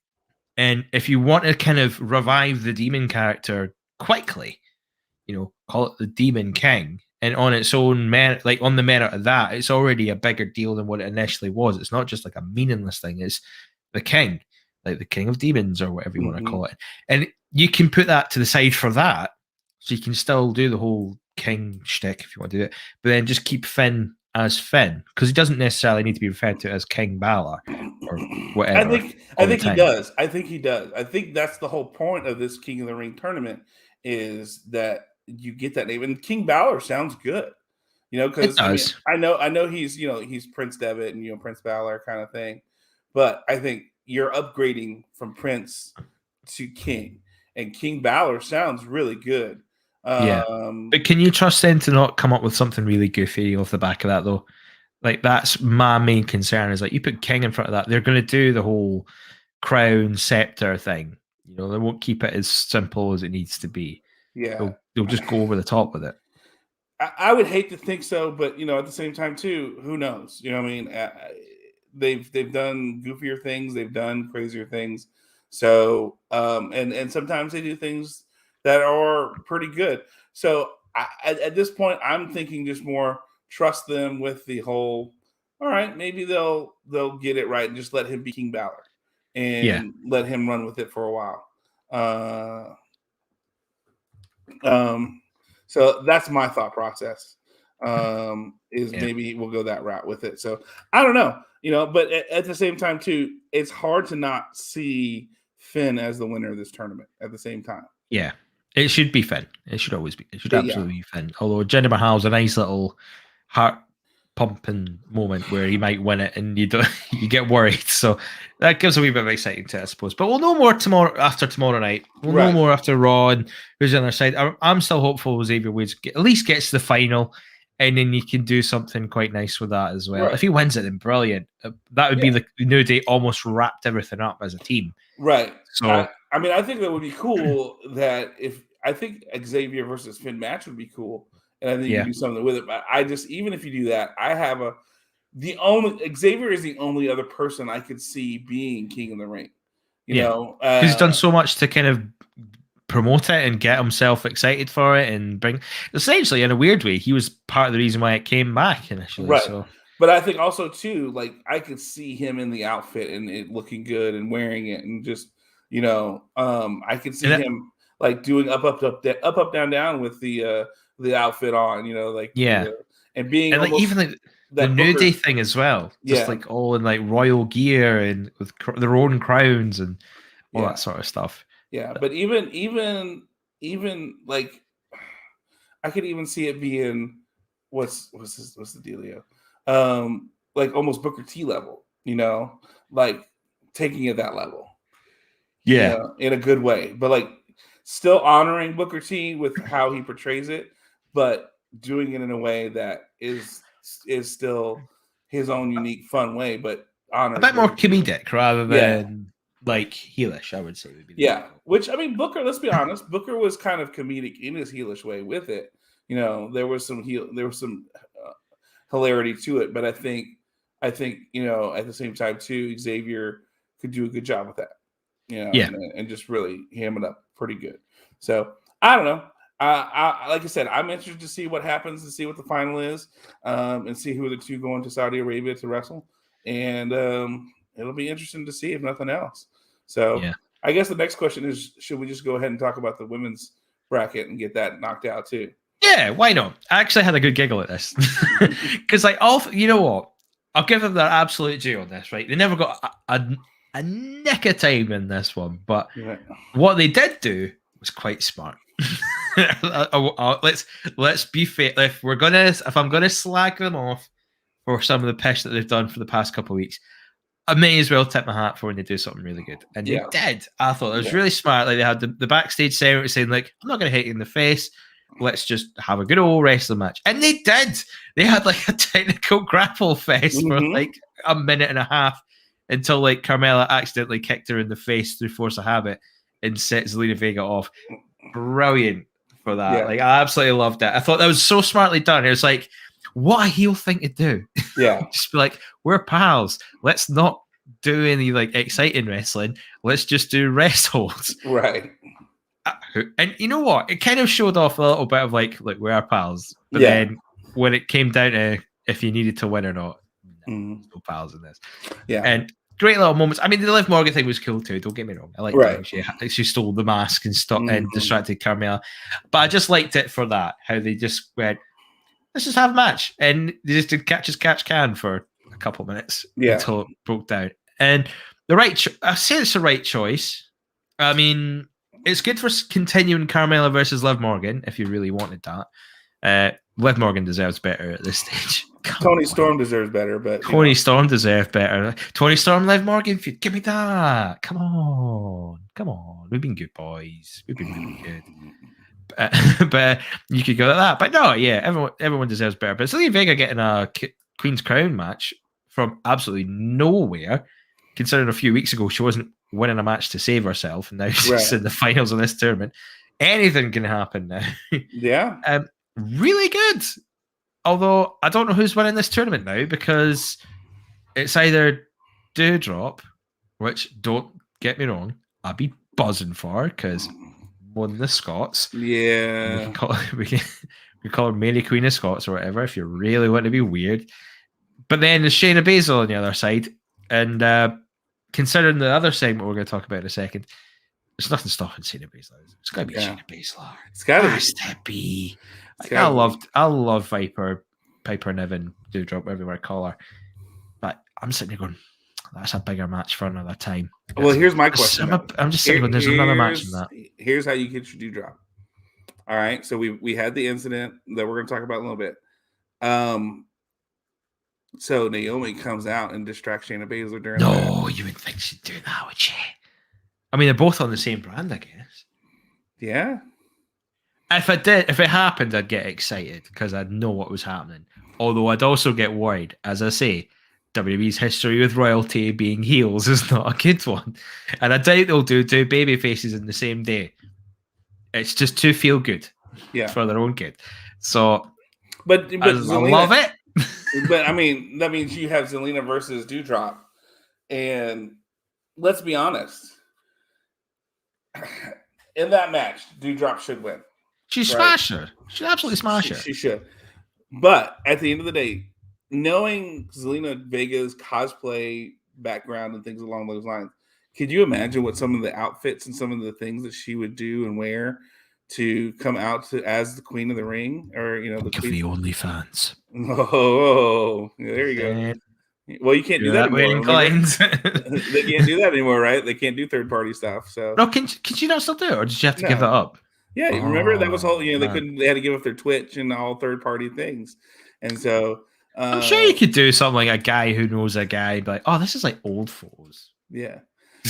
and if you want to kind of revive the Demon character quickly, call it the Demon King, and on its own merit, like on the merit of that, it's already a bigger deal than what it initially was. It's not just like a meaningless thing. It's the King, like the King of Demons or whatever you want to call it. And you can put that to the side for that. So you can still do the whole King shtick if you want to do it, but then just keep Finn as Finn, because he doesn't necessarily need to be referred to as King Balor or whatever. I think he does. I think he does. I think that's the whole point of this King of the Ring tournament, is that you get that name, and King Balor sounds good, because I know he's he's Prince Devitt and Prince Balor kind of thing, but I think you're upgrading from Prince to King, and King Balor sounds really good. But can you trust them to not come up with something really goofy off the back of that, though? Like, that's my main concern, is like, you put King in front of that, they're going to do the whole crown scepter thing. They won't keep it as simple as it needs to be. Yeah, they'll just go over the top with it. I would hate to think so, but at the same time too, who knows? They've done goofier things, they've done crazier things. So and sometimes they do things that are pretty good. So at this point, I'm thinking just more trust them with the whole. All right, maybe they'll get it right and just let him be King Balor and let him run with it for a while. So that's my thought process. Maybe we'll go that route with it. So I don't know, but at the same time too, it's hard to not see Finn as the winner of this tournament at the same time. Yeah. It should be Finn. It should always be. It should absolutely be Finn. Although Jinder Mahal's a nice little heart pumping moment where he might win it, and you get worried. So that gives a wee bit of exciting to it, I suppose. But we'll know more after tomorrow night. We'll know more after Raw and who's on their side. I'm still hopeful Xavier Woods at least gets to the final, and then you can do something quite nice with that as well. Right. If he wins it, then brilliant. That would be the New Day almost wrapped everything up as a team. Right. So I mean, I think that would be cool. That I think Xavier versus Finn match would be cool. And I think you can do something with it. But even if you do that, Xavier is the only other person I could see being King of the Ring. You know, he's done so much to kind of promote it and get himself excited for it and bring. Essentially, in a weird way, he was part of the reason why it came back initially. Right. So. But I think also too, like I could see him in the outfit and it looking good and wearing it and just I could see him like doing up down down with the outfit on, and being and like even the New Day thing as well, just like all in like royal gear and with their own crowns and all that sort of stuff. Yeah, but even like I could even see it being what's the dealio? Like almost Booker T level, like taking it that level. Yeah, in a good way, but like still honoring Booker T with how he portrays it, but doing it in a way that is still his own unique, fun way, but honors a bit more comedic rather than like heelish, I would say would be which I mean, Booker, let's be honest, Booker was kind of comedic in his heelish way with it. There was some hilarity to it, but I think at the same time too, Xavier could do a good job with that. And just really ham it up pretty good. So I don't know. Like I said, I'm interested to see what happens, to see what the final is, and see who are the two going to Saudi Arabia to wrestle. And it'll be interesting to see, if nothing else. So I guess the next question is, should we just go ahead and talk about the women's bracket and get that knocked out too? Yeah, why not? I actually had a good giggle at this because, you know what? I'll give them their absolute due on this. Right, they never got a nick of time in this one, but what they did do was quite smart. Let's be fair. If I'm gonna slag them off for some of the pish that they've done for the past couple of weeks, I may as well tip my hat for when they do something really good. And they did. I thought it was really smart. Like they had the backstage segment saying, like, I'm not gonna hit you in the face. Let's just have a good old wrestling match. And they did. They had like a technical grapple fest for like a minute and a half until like Carmella accidentally kicked her in the face through force of habit and set Zelina Vega off. Brilliant for that. Yeah. Like I absolutely loved it. I thought that was so smartly done. It was like, what a heel thing to do. Yeah. Just be like, we're pals. Let's not do any like exciting wrestling. Let's just do rest holds. Right. And you know what? It kind of showed off a little bit of like, look, we're pals. But then when it came down to if you needed to win or not, no pals in this. Yeah. And great little moments. I mean, the Liv Morgan thing was cool too. Don't get me wrong. I liked it. She stole the mask and and distracted Carmella. But I just liked it for that. How they just went, let's just have a match. And they just did catch can for a couple of minutes until it broke down. And I say it's the right choice. I mean, it's good for continuing Carmella versus Liv Morgan if you really wanted that. Liv Morgan deserves better at this stage. Tony Storm deserves better, but Tony Storm deserves better. Tony Storm, Liv Morgan, give me that. Come on. We've been good boys. We've been really good. But you could go like that. But no, everyone deserves better. But Zelina Vega getting a Queen's Crown match from absolutely nowhere, considering a few weeks ago she wasn't winning a match to save herself, and now she's in the finals of this tournament. Anything can happen now. Yeah. Really good. Although I don't know who's winning this tournament now, because it's either Dewdrop, which, don't get me wrong, I'd be buzzing for, because won the Scots. Yeah. We can call her Mary Queen of Scots or whatever if you really want to be weird. But then there's Shayna Baszler on the other side. And considering the other segment we're going to talk about in a second, there's nothing stopping Shayna Baszler. It's got to be Shayna Baszler. It's got to be. I love Viper, Niven, Dewdrop, whatever you want to call her. But I'm sitting there going, that's a bigger match for another time. Well, here's my question. I'm just sitting there going, there's another match in that. Here's how you get your Dewdrop. All right. So we had the incident that we're going to talk about in a little bit. So Naomi comes out and distracts Shayna Baszler during No, you would think she'd do that, would she? I mean, they're both on the same brand, I guess. Yeah. If it happened, I'd get excited because I'd know what was happening. Although I'd also get worried, as I say, WWE's history with royalty being heels is not a good one, and I doubt they'll do two baby faces in the same day. It's just too feel good, for their own good. So, but I love it. But I mean, that means you have Zelina versus Doudrop, and let's be honest, in that match, Doudrop should win. She smashed her. She absolutely smashed her. She should. But at the end of the day, knowing Zelina Vega's cosplay background and things along those lines, could you imagine what some of the outfits and some of the things that she would do and wear to come out as the Queen of the Ring, or the Queen? The OnlyFans. Oh, there you go. Well, you can't do that anymore. They can't do that anymore, right? They can't do third-party stuff. So no, can you not still do it, or did you have to give that up? Yeah, remember that was whole. They couldn't. They had to give up their Twitch and all third-party things, and so I'm sure you could do something like a guy who knows a guy, but oh, this is like old photos. Yeah,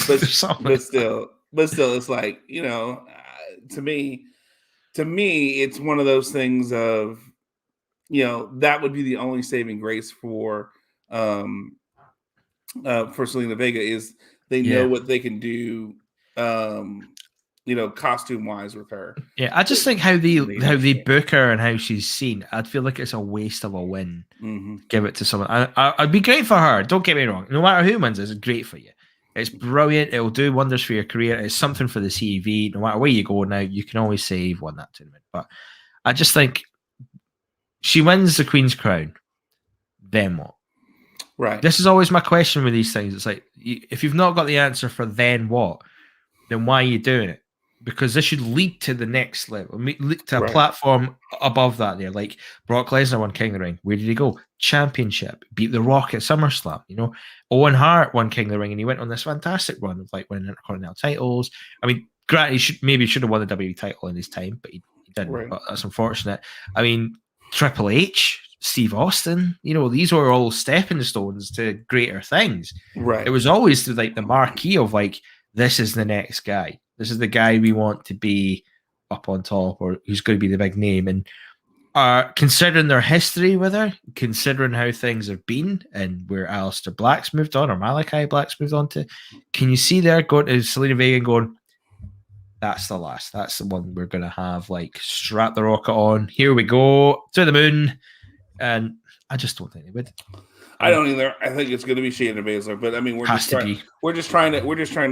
but still, it's like to me, it's one of those things of that would be the only saving grace for Selena Vega is they know what they can do. Costume wise with her. Yeah, I just think how they book her and how she's seen, I'd feel like it's a waste of a win. Mm-hmm. Give it to someone. I'd be great for her. Don't get me wrong. No matter who wins, it's great for you. It's brilliant. It'll do wonders for your career. It's something for the CV. No matter where you go now, you can always say you've won that tournament. But I just think she wins the Queen's Crown. Then what? Right. This is always my question with these things. It's like, if you've not got the answer for then what, then why are you doing it? Because this should lead to the next level, lead to a platform above that there. Like Brock Lesnar won King of the Ring. Where did he go? Championship. Beat The Rock at SummerSlam. Owen Hart won King of the Ring, and he went on this fantastic run of like winning Intercontinental titles. I mean, granted, he should have won the WWE title in his time, but he didn't. Right. But that's unfortunate. I mean, Triple H, Steve Austin, these were all stepping stones to greater things. Right. It was always like the marquee of like, this is the next guy. This is the guy we want to be up on top, or who's going to be the big name. And considering their history with her, considering how things have been, and where Aleister Black's moved on, or Malachi Black's moved on to, can you see there going to Selena Vega and going, that's the last. That's the one we're going to have, like, strap the rocket on. Here we go, to the moon. And I just don't think they would. I don't either. I think it's going to be Shayna Baszler, but I mean, we're just trying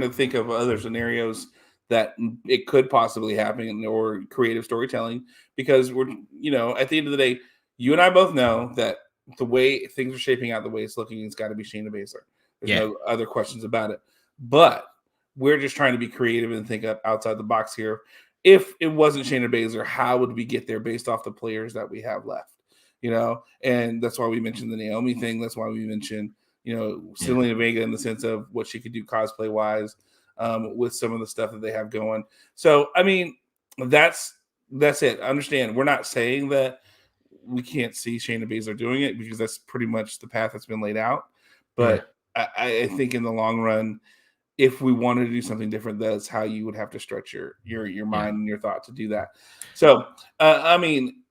to think of other scenarios that it could possibly happen, or creative storytelling, because we're, at the end of the day, you and I both know that the way things are shaping out, the way it's looking, it's got to be Shayna Baszler. There's no other questions about it. But we're just trying to be creative and think up outside the box here. If it wasn't Shayna Baszler, how would we get there based off the players that we have left? And that's why we mentioned the Naomi thing. That's why we mentioned, Selena Vega in the sense of what she could do cosplay wise, with some of the stuff that they have going. So, I mean, that's it. Understand, we're not saying that we can't see Shayna Baszler doing it, because that's pretty much the path that's been laid out. But I think in the long run, if we wanted to do something different, that's how you would have to structure your mind and your thought to do that. So, I mean,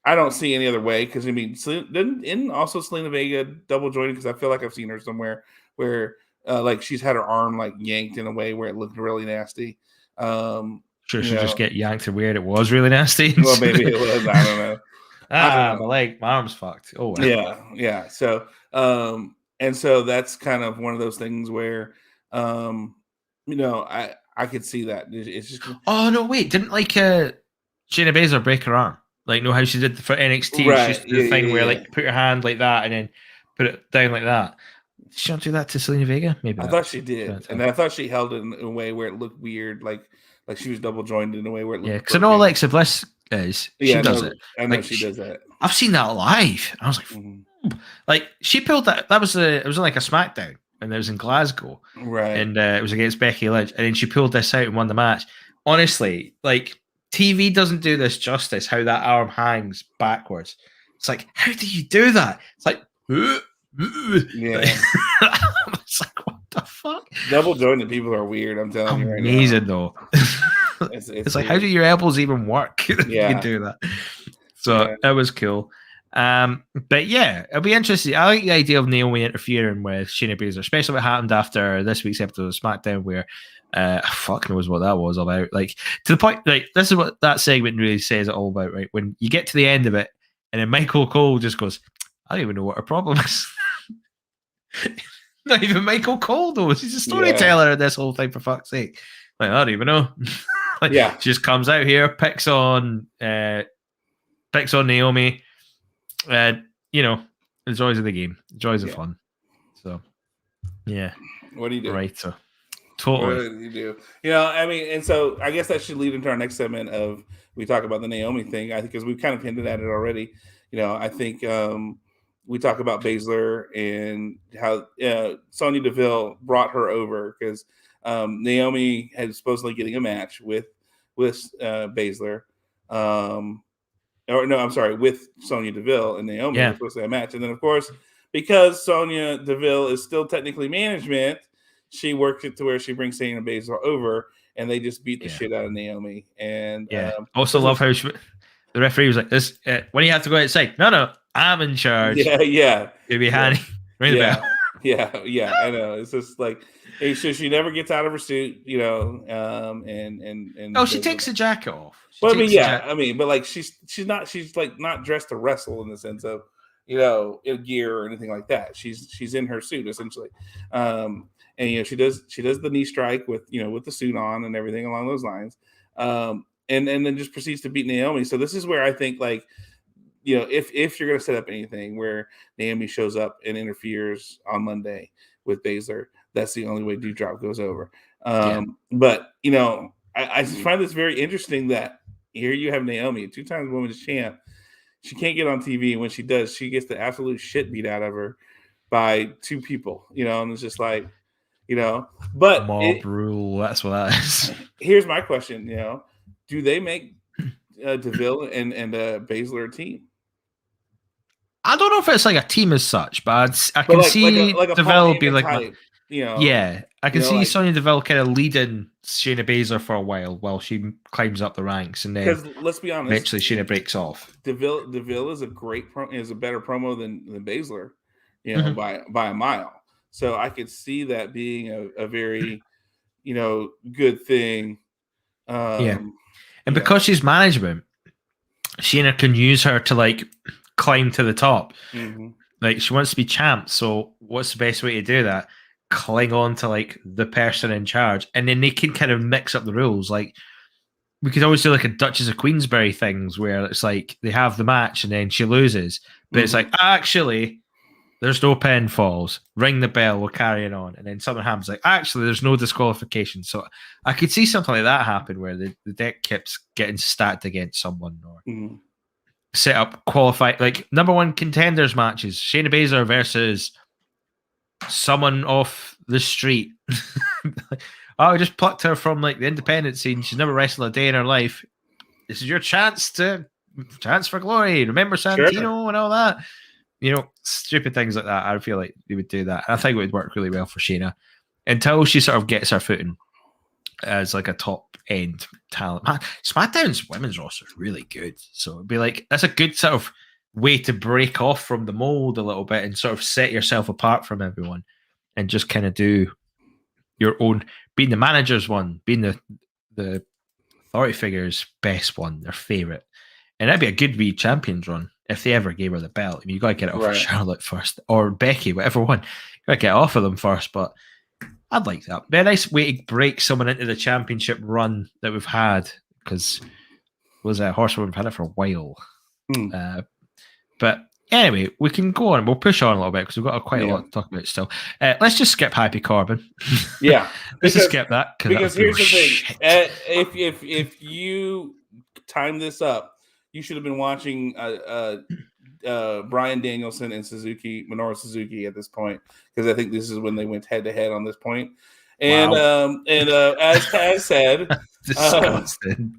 I don't see any other way, because I mean, didn't also Selena Vega double jointed? Because I feel like I've seen her somewhere where like she's had her arm like yanked in a way where it looked really nasty. Sure, she just get yanked to where it was really nasty. Well, maybe it was. I don't know. My arm's fucked. Oh, wow. Yeah. So, and so that's kind of one of those things where, I could see that. It's just. Oh no! Wait, didn't Shayna Baszler break her arm? Like, how she did for NXT? Right. She did the thing where like put her hand like that and then put it down like that. Did she not do that to Selena Vega? Maybe I thought she did, and I thought she held it in a way where it looked weird, like she was double jointed in a way where it looked. Yeah, because I know Alexa Bliss is. She does it. I know she does that. I've seen that live. I was like, like she pulled that. That was it was like a Smackdown, and it was in Glasgow, right? And it was against Becky Lynch, and then she pulled this out and won the match. Honestly, like, TV doesn't do this justice, how that arm hangs backwards. It's like, how do you do that? It's like, Yeah. It's like, what the fuck? Double jointed people are weird. I'm telling you right now. Amazing though. It's like, how do your elbows even work? You Yeah. do that. So it was cool. But yeah, it'll be interesting. I like the idea of Naomi interfering with Shayna Baszler, especially what happened after this week's episode of SmackDown, where fuck knows what that was about. Like, to the point, like, this is what that segment really says it all about, right? When you get to the end of it, and then Michael Cole just goes, I don't even know what her problem is. Not even Michael Cole knows. He's a storyteller in this whole thing, for fuck's sake. Like, I don't even know. Like, she just comes out here, picks on Naomi, and you know, the joys of the game, the joys of fun. So, yeah. What do you do? Right. So, totally. What do you do? You know, I mean, and so I guess that should lead into our next segment of we talk about the Naomi thing. I think because we've kind of hinted at it already. You know, I think we talk about Baszler and how Sonya Deville brought her over because Naomi had supposedly getting a match with Baszler. Or no, I'm sorry, with Sonya Deville and Naomi were supposed to have a match. And then, of course, because Sonya Deville is still technically management, she worked it to where she brings Shayna Baszler over, and they just beat the shit out of Naomi. And also love how the referee was like, "This when you have to go outside, no, I'm in charge." Yeah. Maybe Hanny, ring the bell. Yeah. I know. It's just like, so she never gets out of her suit, you know. And she takes the jacket off. But like she's like not dressed to wrestle in the sense of, you know, in gear or anything like that. She's in her suit essentially. And you know, she does the knee strike with, you know, with the suit on and everything along those lines. And then just proceeds to beat Naomi. So this is where I think, like, you know, if you're going to set up anything where Naomi shows up and interferes on Monday with Baszler, that's the only way Doudrop goes over. But, you know, I find this very interesting that here you have Naomi, 2-time women's champ. She can't get on TV. And when she does, she gets the absolute shit beat out of her by 2 people, you know, and it's just like, you know, but mob rule. That's what that is. Here's my question. You know, do they make Deville and Baszler a team? I don't know if it's like a team as such, but I can see like a Deville be like, type, you know. Yeah, I can see Sonya Deville kind of leading Shayna Baszler for a while she climbs up the ranks, and then because let's be honest, eventually Shayna breaks off. Deville is a better promo than Baszler, you know, by a mile. So I could see that being a very, you know, good thing. And because she's management, Shayna can use her to like climb to the top. Like, she wants to be champ. So what's the best way to do that? Cling on to like the person in charge, and then they can kind of mix up the rules. Like, we could always do like a Duchess of Queensberry things where it's like they have the match and then she loses, but it's like, actually, there's no pinfalls. Ring the bell. We're carrying on. And then something happens like, actually, there's no disqualification. So I could see something like that happen where the deck keeps getting stacked against someone, or set up qualified, like number 1 contenders matches. Shayna Baszler versus someone off the street. I just plucked her from like the independent scene. She's never wrestled a day in her life. This is your chance for glory. Remember Santino and all that. You know, stupid things like that. I feel like they would do that. And I think it would work really well for Shayna until she sort of gets her footing as like a top end talent. Man, SmackDown's women's roster is really good. So it'd be like, that's a good sort of way to break off from the mold a little bit and sort of set yourself apart from everyone and just kind of do your own, being the manager's one, being the authority figure's best one, their favorite. And that'd be a good wee champions run if they ever gave her the belt. I mean, you got to get it off of Charlotte first, or Becky, whatever one. You got to get it off of them first, but I'd like that. Be a nice way to break someone into the championship run that we've had, because was a horsewoman, we've had it for a while. But anyway, we can go on. We'll push on a little bit because we've got quite a lot to talk about still. Let's just skip Happy Corbin. Let's just skip that. Because here's the thing. If you time this up, you should have been watching Bryan Danielson and Minoru Suzuki at this point, because I think this is when they went head to head on this point. And as Taz said,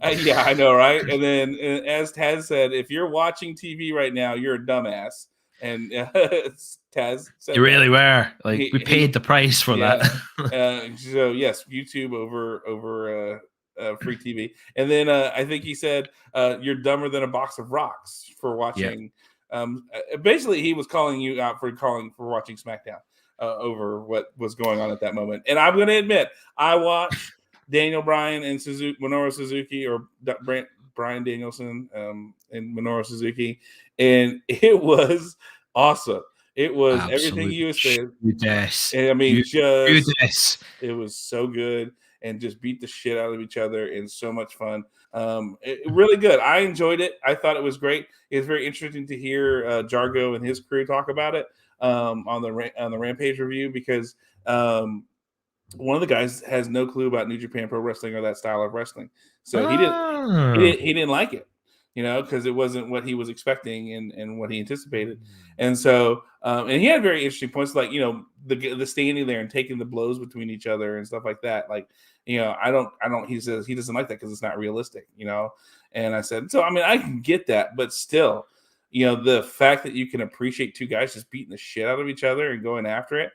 I know, right? And then as Taz said, if you're watching TV right now, you're a dumbass, And Taz said You really were. Like, we he paid the price for that. so yes, YouTube over free TV. And then I think he said you're dumber than a box of rocks for watching. Basically, he was calling you out for watching SmackDown over what was going on at that moment. And I'm going to admit, I watched Daniel Bryan and Minoru Suzuki, or Bryan Danielson and Minoru Suzuki, and it was awesome. It was everything you said. I mean, it was so good, and just beat the shit out of each other, and so much fun. Really good. I enjoyed it. I thought it was great. It's very interesting to hear Jargo and his crew talk about it on the Rampage review, because one of the guys has no clue about New Japan Pro Wrestling or that style of wrestling, so he didn't like it, because it wasn't what he was expecting and what he anticipated. And so, and he had very interesting points, like, the standing there and taking the blows between each other and stuff like that. Like, he says he doesn't like that because it's not realistic, And I said, so, I mean, I can get that, but still, the fact that you can appreciate two guys just beating the shit out of each other and going after it.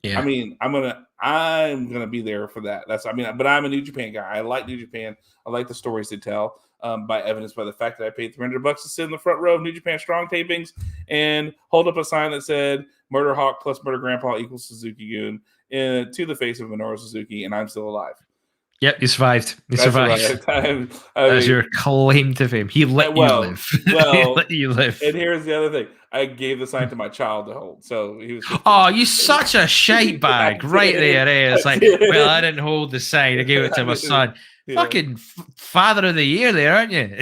Yeah. I mean, I'm gonna be there for that. But I'm a New Japan guy. I like New Japan. I like the stories they tell. By evidence by the fact that I paid $300 to sit in the front row of New Japan Strong tapings and hold up a sign that said "Murder Hawk plus Murder Grandpa equals Suzuki Goon" to the face of Minoru Suzuki, and I'm still alive. Yep, you survived. That's your claim to fame. He let you live. He let you live. And here's the other thing. I gave the sign to my child to hold. So he was 15. Oh, you such a shite bag. Right there. It's like, well, I didn't hold the sign. I gave it to my son. Yeah. Fucking father of the year there, aren't you?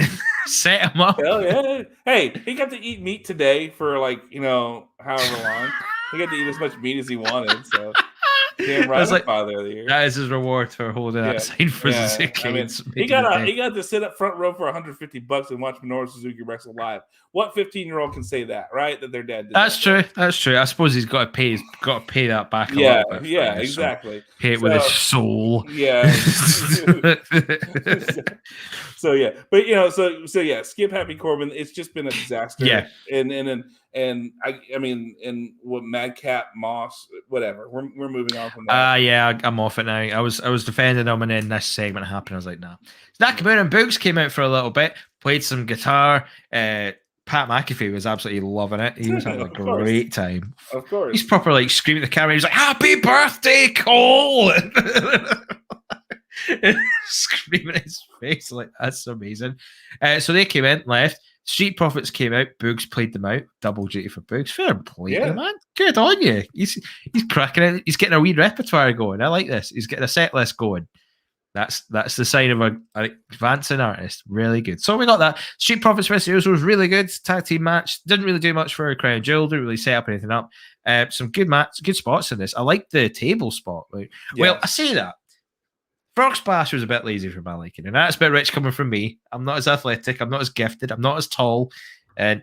Set him up. Hell yeah. Hey, he got to eat meat today for however long. He got to eat as much meat as he wanted. So damn right, father of the year. That is his reward for holding that sign for Suzuki. I mean, he got to sit up front row for $150 and watch Minoru Suzuki wrestle live. What 15-year-old can say that, right? That their dad did. That's true. That's true. I suppose he's got to pay that back a little bit. Yeah, exactly. Pay it with his soul. Yeah. So yeah, but so yeah, skip Happy Corbin. It's just been a disaster. Yeah, and I mean, and what Madcap Moss, whatever. We're moving on from that. Yeah, I'm off it now. I was defending him, and then this segment happened. I was like, nah. Nakamura and Boogs came out for a little bit, played some guitar. Pat McAfee was absolutely loving it. He was having a great time. Of course, he's proper screaming at the camera. He's like, "Happy birthday, Cole!" Screaming in his face, like, that's amazing. So they came in, left. Street Profits came out. Boogs played them out. Double duty for Boogs. Fair play, man. Good on you. He's cracking it. He's getting a wee repertoire going. I like this. He's getting a set list going. That's the sign of an advancing artist. Really good. So we got that. Street Profits vs. Usos was really good. Tag team match. Didn't really do much for Crown Jewell. Didn't really set up anything up. Some good spots in this. I like the table spot. Well, I say that. Frog Splash was a bit lazy for my liking, and that's a bit rich coming from me. I'm not as athletic, I'm not as gifted, I'm not as tall, and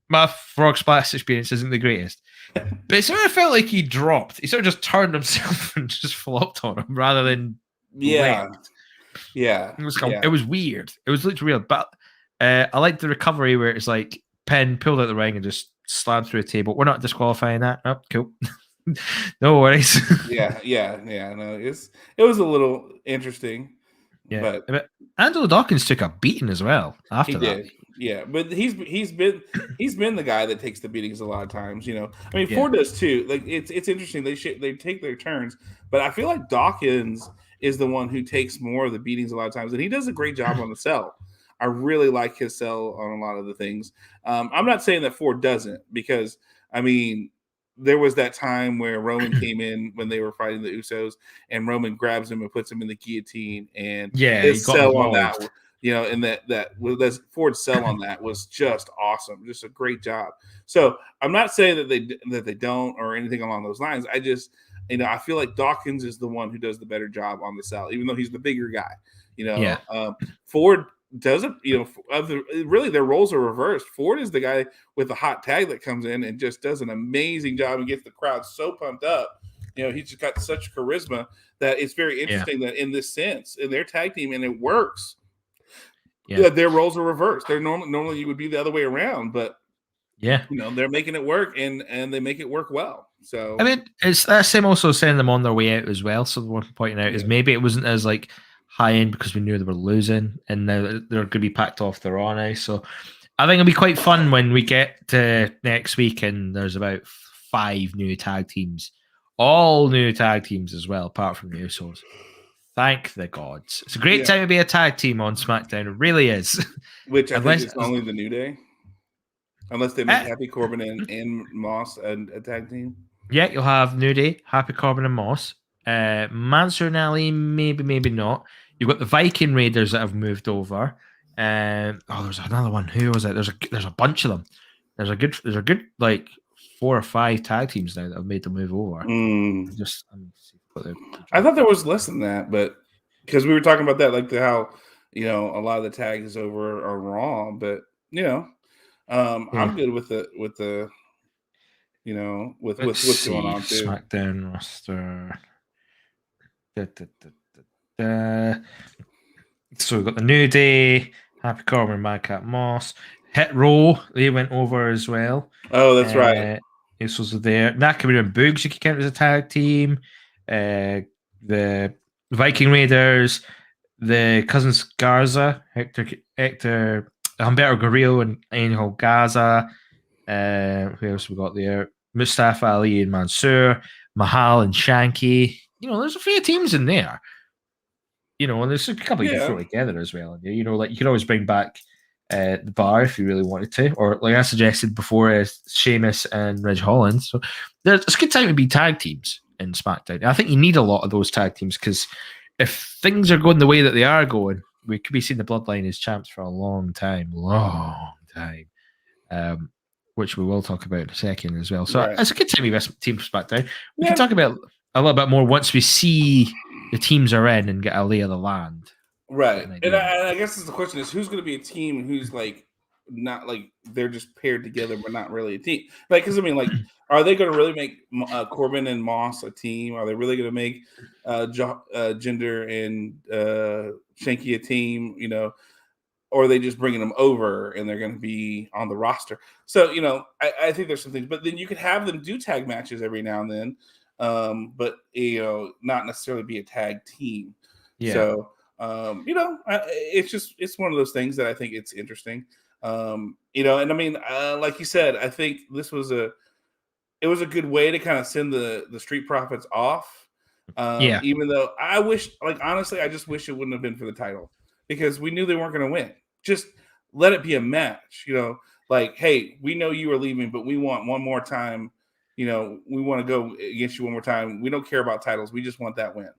my Frog Splash experience isn't the greatest. But it sort of felt like he dropped. He sort of just turned himself and just flopped on him rather than land. Yeah. It was weird. It looked real, but I liked the recovery where it's like Penn pulled out the ring and just slammed through a table. We're not disqualifying that. Oh, cool. No worries. Yeah. No, it was a little interesting. Yeah, but Angelo Dawkins took a beating as well after that. Did. Yeah, but he's been the guy that takes the beatings a lot of times. I mean, Ford does too. Like it's interesting. They take their turns, but I feel like Dawkins is the one who takes more of the beatings a lot of times, and he does a great job on the sell. I really like his sell on a lot of the things. I'm not saying that Ford doesn't, because I mean, there was that time where Roman came in when they were fighting the Usos, and Roman grabs him and puts him in the guillotine, and his sell on that, and that Ford's sell on that was just awesome, just a great job. So I'm not saying that they don't or anything along those lines. I just, I feel like Dawkins is the one who does the better job on the sell, even though he's the bigger guy. Ford doesn't, really their roles are reversed. Ford is the guy with the hot tag that comes in and just does an amazing job and gets the crowd so pumped up. He's just got such charisma that it's very interesting that in this sense, in their tag team, and it works. Their roles are reversed. They're normally you would be the other way around, but Yeah. They're making it work, and they make it work well. So I mean, it's that same also sending them on their way out as well. So what I'm pointing out is maybe it wasn't as like high end because we knew they were losing, and now they're going to be packed off the raw now. So I think it'll be quite fun when we get to next week and there's about 5 new tag teams, all new tag teams as well, apart from the Usos. Thank the gods! It's a great time to be a tag team on SmackDown. It really is. Which I think is only the New Day. Unless they make Happy Corbin and Moss a tag team. Yeah, you'll have New Day, Happy Corbin and Moss. Mansoor and Ali, maybe not. You've got the Viking Raiders that have moved over. There's another one. Who was it? There's a bunch of them. There's a good like 4 or 5 tag teams now that have made the move over. I thought there was less than that, but because we were talking about that, like how a lot of the tag is over on Raw, but I'm good with the with what's going on too. SmackDown roster. So we've got the New Day, Happy Corbin, Madcap Moss, Hit Row. They went over as well. Oh, that's right. Usos are there. Nakamura and Boogs you could count as a tag team. The Viking Raiders, the Cousins Garza, Hector Humberto Carrillo and Angel Gaza. Who else we got there? Mustafa Ali and Mansoor, Mahal and Shanky. There's a few teams in there. And there's a couple you can throw together as well. Like you can always bring back the Bar if you really wanted to, or like I suggested before, Sheamus and Ridge Holland. So it's a good time to be tag teams in SmackDown. I think you need a lot of those tag teams because if things are going the way that they are going, we could be seeing the Bloodline as champs for a long time, which we will talk about in a second as well. So it's a good time to be team SmackDown. We can talk about a little bit more once we see the teams are in and get a lay of the land. Right. And I guess the question is, who's going to be a team who's like not like they're just paired together but not really a team? Like, because I mean, like, are they going to really make Corbin and Moss a team? Are they really going to make Jinder and Shanky a team? Or are they just bringing them over and they're going to be on the roster? So, I think there's some things, but then you could have them do tag matches every now and then, but not necessarily be a tag team. Yeah. So, it's one of those things that I think it's interesting. And I mean, like you said, I think this was a good way to kind of send the Street Profits off. Even though I wish, like, honestly, I just wish it wouldn't have been for the title because we knew they weren't going to win. Just let it be a match, like, hey, we know you are leaving, but we want one more time. We want to go against you one more time. We don't care about titles. We just want that win.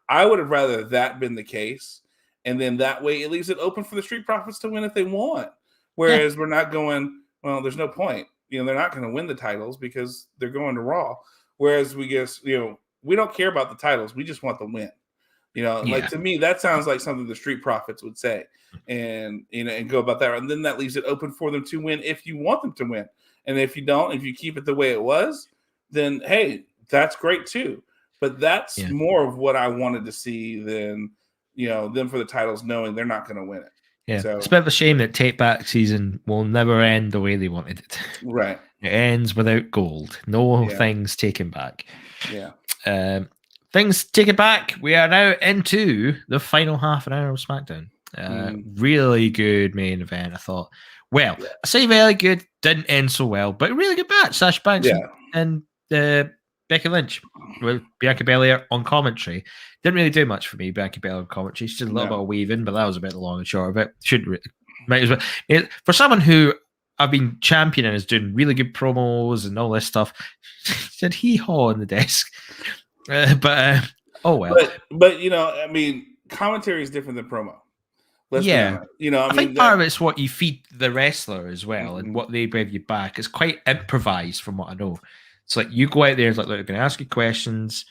I would have rather that been the case. And then that way it leaves it open for the Street Profits to win if they want. Whereas we're not going, well, there's no point. They're not going to win the titles because they're going to Raw. Whereas we guess, we don't care about the titles. We just want the win. Like to me, that sounds like something the Street Profits would say and go about that. And then that leaves it open for them to win if you want them to win. And if you don't, if you keep it the way it was, then, hey, that's great too. But that's more of what I wanted to see than, them for the titles knowing they're not going to win it. Yeah, so it's a bit of a shame that Take Back season will never end the way they wanted it. Right. It ends without gold. No things taken back. Yeah. Things taken back. We are now into the final half an hour of SmackDown. Really good main event, I thought. Well, I say really good, didn't end so well, but a really good match. Sasha Banks and Becky Lynch with Bianca Belair on commentary. Didn't really do much for me, Bianca Belair on commentary. She did a little bit of weaving, but that was a bit the long and short of it. Shouldn't really, might as well. For someone who I've been championing is doing really good promos and all this stuff, she said hee-haw on the desk. Oh well. But I mean, commentary is different than promo. I think part of it's what you feed the wrestler as well, and what they give you back. It's quite improvised, from what I know. It's like you go out there, it's like, look, I'm going to ask you questions,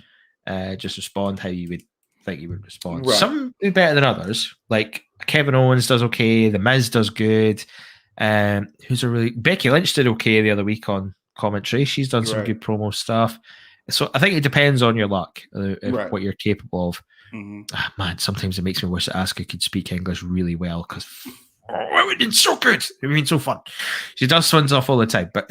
just respond how you would think you would respond. Right. Some do better than others. Like Kevin Owens does okay, The Miz does good. Becky Lynch did okay the other week on commentary. She's done some good promo stuff. So I think it depends on your luck, what you're capable of. Man, sometimes it makes me wish that Asuka could speak English really well because oh, it's so good. I mean, so fun. She does swings off all the time, but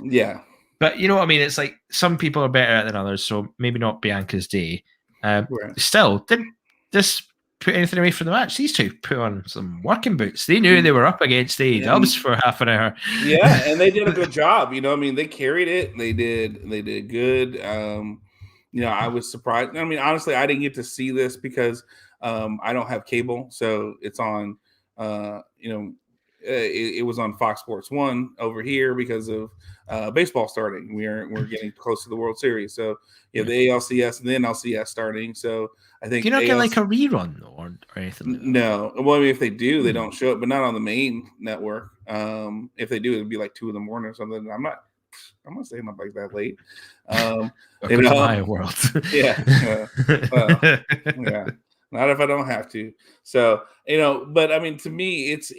yeah. But you know what I mean? It's like some people are better at it than others, so maybe not Bianca's day. Right. Still, didn't this put anything away from the match? These two put on some working boots. They knew they were up against A-dubs for half an hour. Yeah, and they did a good job. You know, I mean, they carried it. They did good. You know, I was surprised. I mean, honestly, I didn't get to see this because I don't have cable, so it's on. You know, it was on Fox Sports 1 over here because of baseball starting. We're getting close to the World Series, so yeah, the ALCS and then LCS starting. So I think do you not get like a rerun though, or anything? Like no, well, I mean, if they do, they don't show it, but not on the main network. If they do, it'd be like 2 in the morning or something. I'm not staying up like that late. You know, my world. Yeah, well, yeah. Not if I don't have to. So, you know, but I mean, to me, it's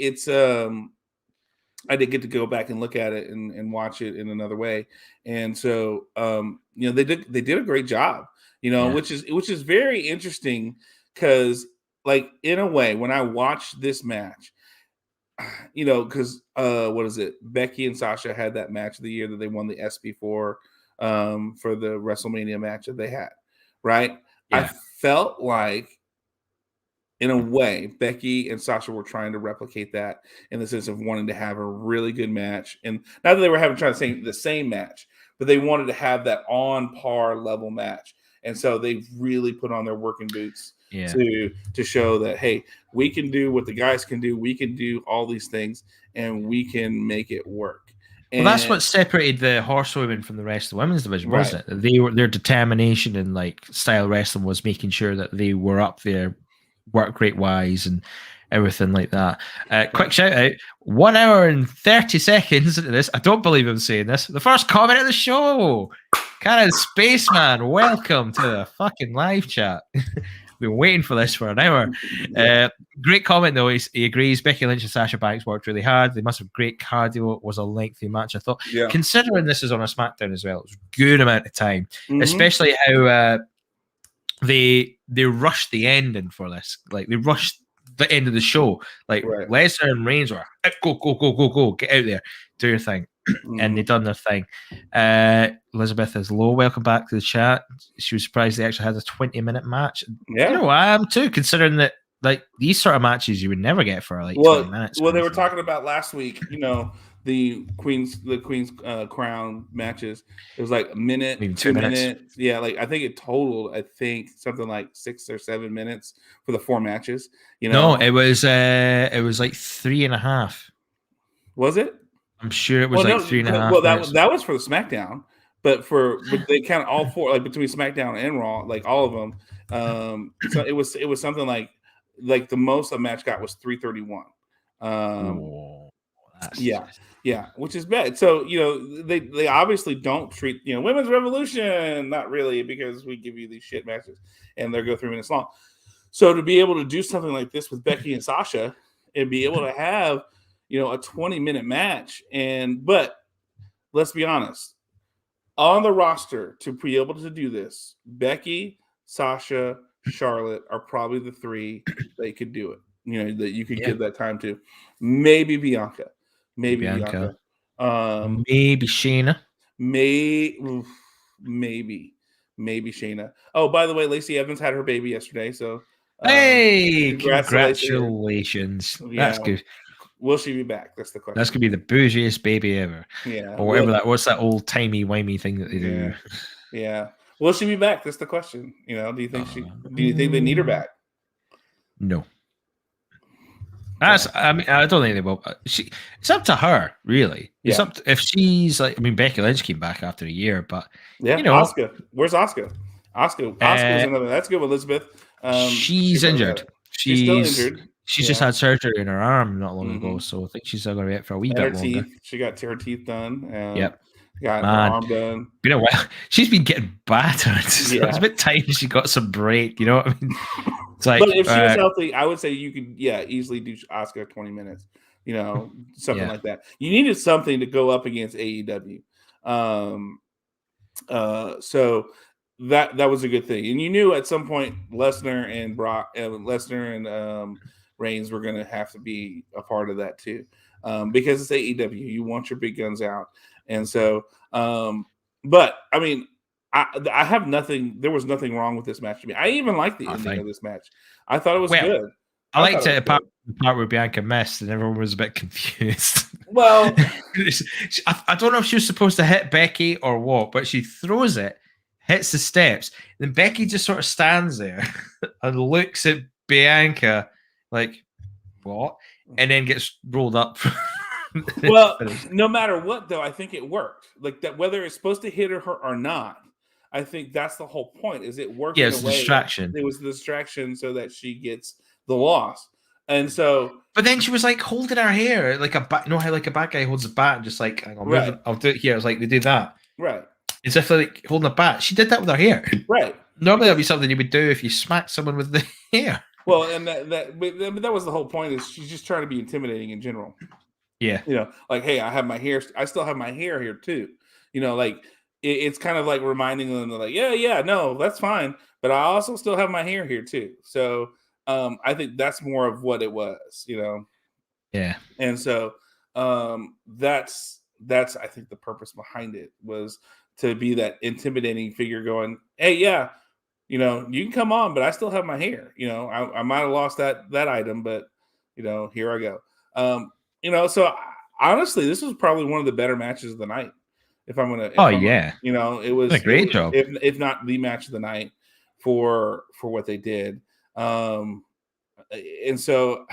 I did get to go back and look at it and watch it in another way. And so, you know, they did a great job, you know, which is very interesting because, like, in a way, when I watched this match, you know, because what is it? Becky and Sasha had that match of the year that they won the SB for the WrestleMania match that they had, right? Yeah. I felt like, in a way, Becky and Sasha were trying to replicate that in the sense of wanting to have a really good match. And not that they were trying to say the same match, but they wanted to have that on par level match. And so they really put on their working boots to show that, hey, we can do what the guys can do. We can do all these things and we can make it work. Well, that's what separated the horsewomen from the rest of the women's division, wasn't it? Their determination in like style wrestling was making sure that they were up there work rate wise and everything like that. Quick shout out, 1 hour and 30 seconds into this. I don't believe I'm saying this. The first comment of the show. Karen Spaceman, welcome to the fucking live chat. Been waiting for this for an hour. Great comment though. He agrees. Becky Lynch and Sasha Banks worked really hard. They must have great cardio. It was a lengthy match, I thought. Yeah. Considering this is on a Smackdown as well, it was a good amount of time, especially how they rushed the ending for this. Like they rushed the end of the show. Like Lesnar and Reigns were go, get out there, do your thing. And they done their thing. Elizabeth is low. Welcome back to the chat. She was surprised they actually had a 20-minute match. Yeah, you know, I am too, considering that like these sort of matches you would never get for like 20 minutes. Well, they were talking about last week, you know, the Queen's Crown matches. It was like a minute, maybe 2 minutes. Yeah, like I think it totaled, something like 6 or 7 minutes for the 4 matches. You know, no, it was like 3.5. Was it? I'm sure it was 3.5. Well, that was for the SmackDown, but they count all 4, like between SmackDown and Raw, like all of them. So it was something like the most a match got was 3:31. Yeah, which is bad. So, you know, they obviously don't treat, you know, Women's Revolution, not really, because we give you these shit matches and they're go 3 minutes long. So to be able to do something like this with Becky and Sasha and be able to have, you know, a 20-minute match, but let's be honest, on the roster to be able to do this, Becky, Sasha, Charlotte are probably the 3 that could do it. You know, that you could give that time to. Maybe Bianca. Maybe Shayna. Maybe Shayna. Oh, by the way, Lacey Evans had her baby yesterday. So hey, congratulations. Yeah. That's good. Will she be back? That's the question. That's gonna be the bougiest baby ever. Yeah. Or whatever what's that old timey wimey thing that they do? Yeah. Will she be back? That's the question. You know, do you think they need her back? No. I mean, I don't think they will. It's up to her, really. It's up to, if she's like, I mean, Becky Lynch came back after a year, but you know, Asuka. Where's Asuka? Asuka's another. That's good, Elizabeth. She's injured. She's still injured. She's just had surgery in her arm not long ago, so I think she's still going to be out for a wee bit longer. She got her teeth done. Got her arm done. Been a while. She's been getting battered. So it's a bit time she got some break. You know what I mean? It's like, but if she was healthy, I would say you could, easily do Asuka 20 minutes. You know, something like that. You needed something to go up against AEW. So that was a good thing, and you knew at some point Lesnar and Reigns were going to have to be a part of that too, because it's AEW. You want your big guns out, and so. But I mean, I have nothing. There was nothing wrong with this match to me. I even liked the ending of this match. I thought it was good. I liked it apart from the part where Bianca missed and everyone was a bit confused. Well, I don't know if she was supposed to hit Becky or what, but she throws it, hits the steps, then Becky just sort of stands there and looks at Bianca like, what? And then gets rolled up. Well, no matter what, though, I think it worked. Like that, whether it's supposed to hit her or not, I think that's the whole point. Is it worked? Yeah, it's a distraction. It was a distraction so that she gets the loss, and so. But then she was like holding her hair like a bat. You know how like a bad guy holds a bat and just like, hang on, right. I'll do it here. It's like they do that, right? It's if like holding a bat. She did that with her hair, right? Normally, that'd be something you would do if you smacked someone with the hair. Well, and that was the whole point. Is she's just trying to be intimidating in general. Yeah. Like, hey, I have my hair. I still have my hair here too. Like it's kind of like reminding them that, like, yeah, no, that's fine. But I also still have my hair here too. So I think that's more of what it was, Yeah. And so that's I think the purpose behind it was to be that intimidating figure going, hey, yeah, you can come on, but I still have my hair. I might have lost that item, but here I go. So honestly, this was probably one of the better matches of the night. If I'm gonna, it was a great job. If not the match of the night for what they did. And so,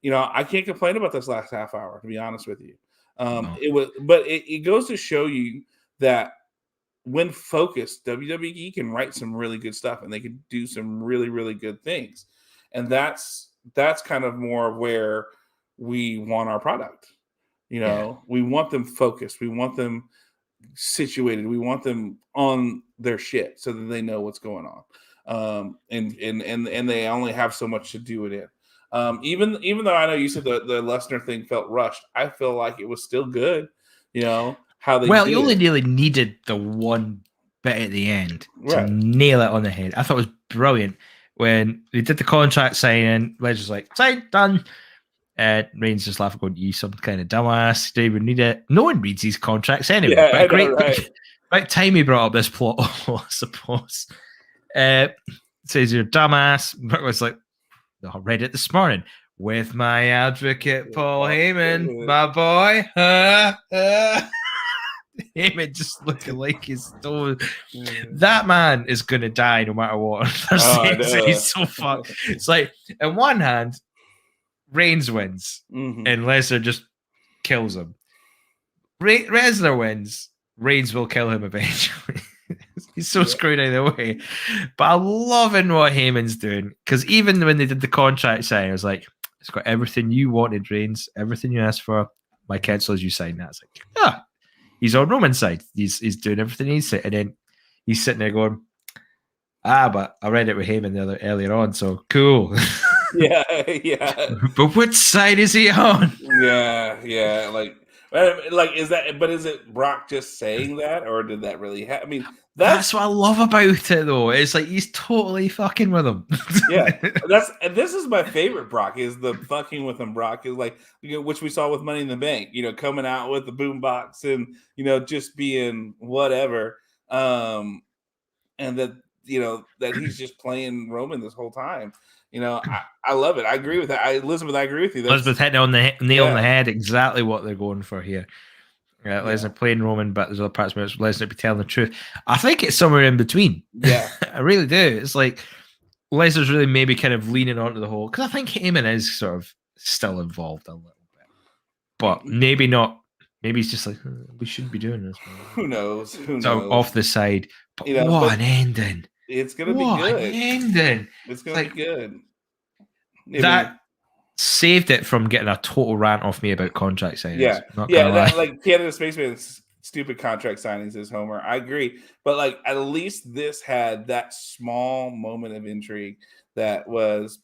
I can't complain about this last half hour, to be honest with you. No. It was, but it goes to show you that when focused, WWE can write some really good stuff, and they can do some really, really good things. And that's kind of more of where we want our product. We want them focused. We want them situated. We want them on their shit so that they know what's going on. And they only have so much to do it in. Even though I know you said the Lesnar thing felt rushed, I feel like it was still good. How they you only really needed the one bit at the end to nail it on the head. I thought it was brilliant when they did the contract signing. Lesnar's like, sign, done. Reigns just laughing, going, "You some kind of dumbass. Do you even need it?" No one reads these contracts anyway. Yeah, but right time he brought up this plot, I suppose. Says you're a dumbass. But was like, I read it this morning with my advocate Paul Heyman, my boy. Heyman just looking like he's so. That man is gonna die no matter what. He's so fucked. It's like, on one hand, Reigns wins, and Lesnar just kills him. Lesnar wins, Reigns will kill him eventually. He's so screwed either way. But I'm loving what Heyman's doing, because even when they did the contract sign, I was like, it's got everything you wanted, Reigns, everything you asked for. My cancel as you sign that. It's like, he's on Roman's side. He's doing everything he said, and then he's sitting there going, but I read it with Heyman earlier on, so cool. Yeah. But which side is he on? Yeah. Like is that? But is it Brock just saying that, or did that really happen? I mean, that's what I love about it, though. It's like he's totally fucking with him. Yeah, this is my favorite Brock. Is the fucking with him Brock is like, which we saw with Money in the Bank. Coming out with the boombox and just being whatever. And that that he's just playing Roman this whole time. I love it. I agree with that. Elizabeth, I agree with you. Elizabeth hitting on the nail on the head. Exactly what they're going for here. Lesnar playing Roman, but there's other parts where it's Lesnar be telling the truth. I think it's somewhere in between. Yeah, I really do. It's like Lesnar's really maybe kind of leaning onto the whole, because I think Heyman is sort of still involved a little bit, but maybe not. Maybe he's just like, we shouldn't be doing this. Who knows? Off the side. But what an ending! It's gonna be good. An ending! It's gonna be good. That saved it from getting a total rant off me about contract signings. Like Canada Spaceman's stupid contract signings is Homer. I agree, but like at least this had that small moment of intrigue that was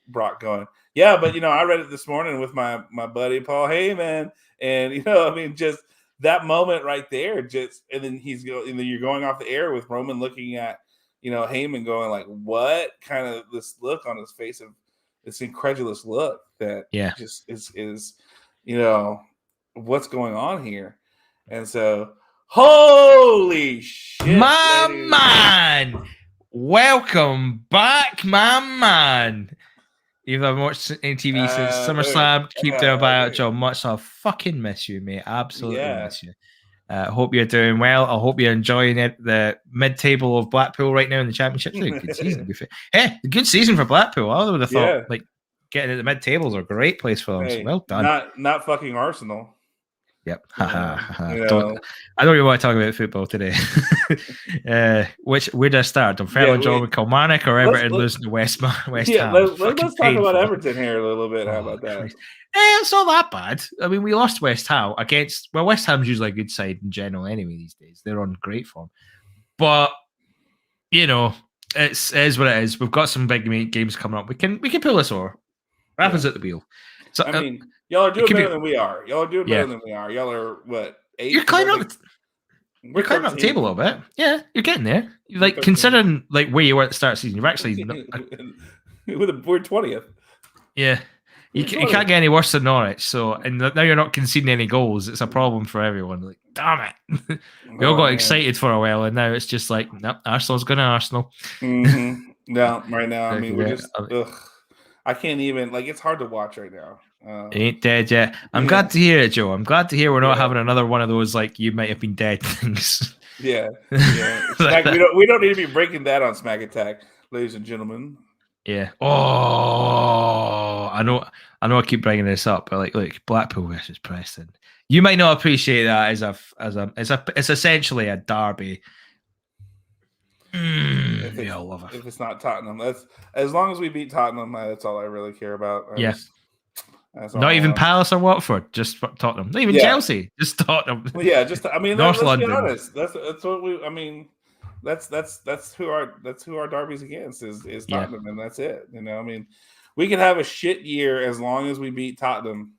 Brock going, yeah, but I read it this morning with my buddy Paul Heyman, and just that moment right there, and then you're going off the air with Roman looking at Heyman going like, what, kind of this look on his face of this incredulous look that Yeah. just is what's going on here. And so, holy shit, my ladies. man, welcome back, my man. You've not watched any TV since SummerSlam. Keep doing about it, John. Much I fucking miss you, mate. Absolutely miss you. Hope you're doing well. I hope you're enjoying it. The mid-table of Blackpool right now in the Championship. It's a good season. Hey, good season for Blackpool. I would have thought like getting at the mid-tables are a great place for them. Hey, so well done. Not fucking Arsenal. Yep. I don't even want to talk about football today. Where do I start? Dunfermline draw with Kilmarnock or Everton losing to West Ham? Let's talk about Everton here a little bit. How about that? It's not that bad. I mean, we lost West Ham against. Well, West Ham's usually a good side in general anyway these days. They're on great form. But it is what it is. We've got some big games coming up. We can pull this over. Rapids at the wheel. So I mean, y'all are doing better than we are. Y'all are doing better than we are. Y'all are what? 8? You're climbing up. We're climbing up the table a little bit. Yeah, you're getting there. Like considering like where you were at the start of the season, you've actually we're 20th. Yeah. You can't get any worse than Norwich. So, and now you're not conceding any goals. It's a problem for everyone. Like, damn it. We all got excited for a while, and now it's just like, nope, Arsenal's going to Arsenal. Mm-hmm. No, right now, I mean, we're just, I can't even, like, it's hard to watch right now. Ain't dead yet. I'm glad to hear it, Joe. I'm glad to hear we're not having another one of those, like, you might have been dead things. Yeah. We don't need to be breaking that on Smack Attack, ladies and gentlemen. Yeah. Oh, I know. I keep bringing this up, but like Blackpool versus Preston, you might not appreciate that it's essentially a derby. We all love it. If it's not Tottenham, that's as long as we beat Tottenham, that's all I really care about. Not even Palace or Watford, just Tottenham. Not even Chelsea, just Tottenham. Well, yeah, just I mean, North let's London. be honest. That's what we. I mean. That's who our derby's against is Tottenham, and that's it. I mean, we can have a shit year as long as we beat Tottenham.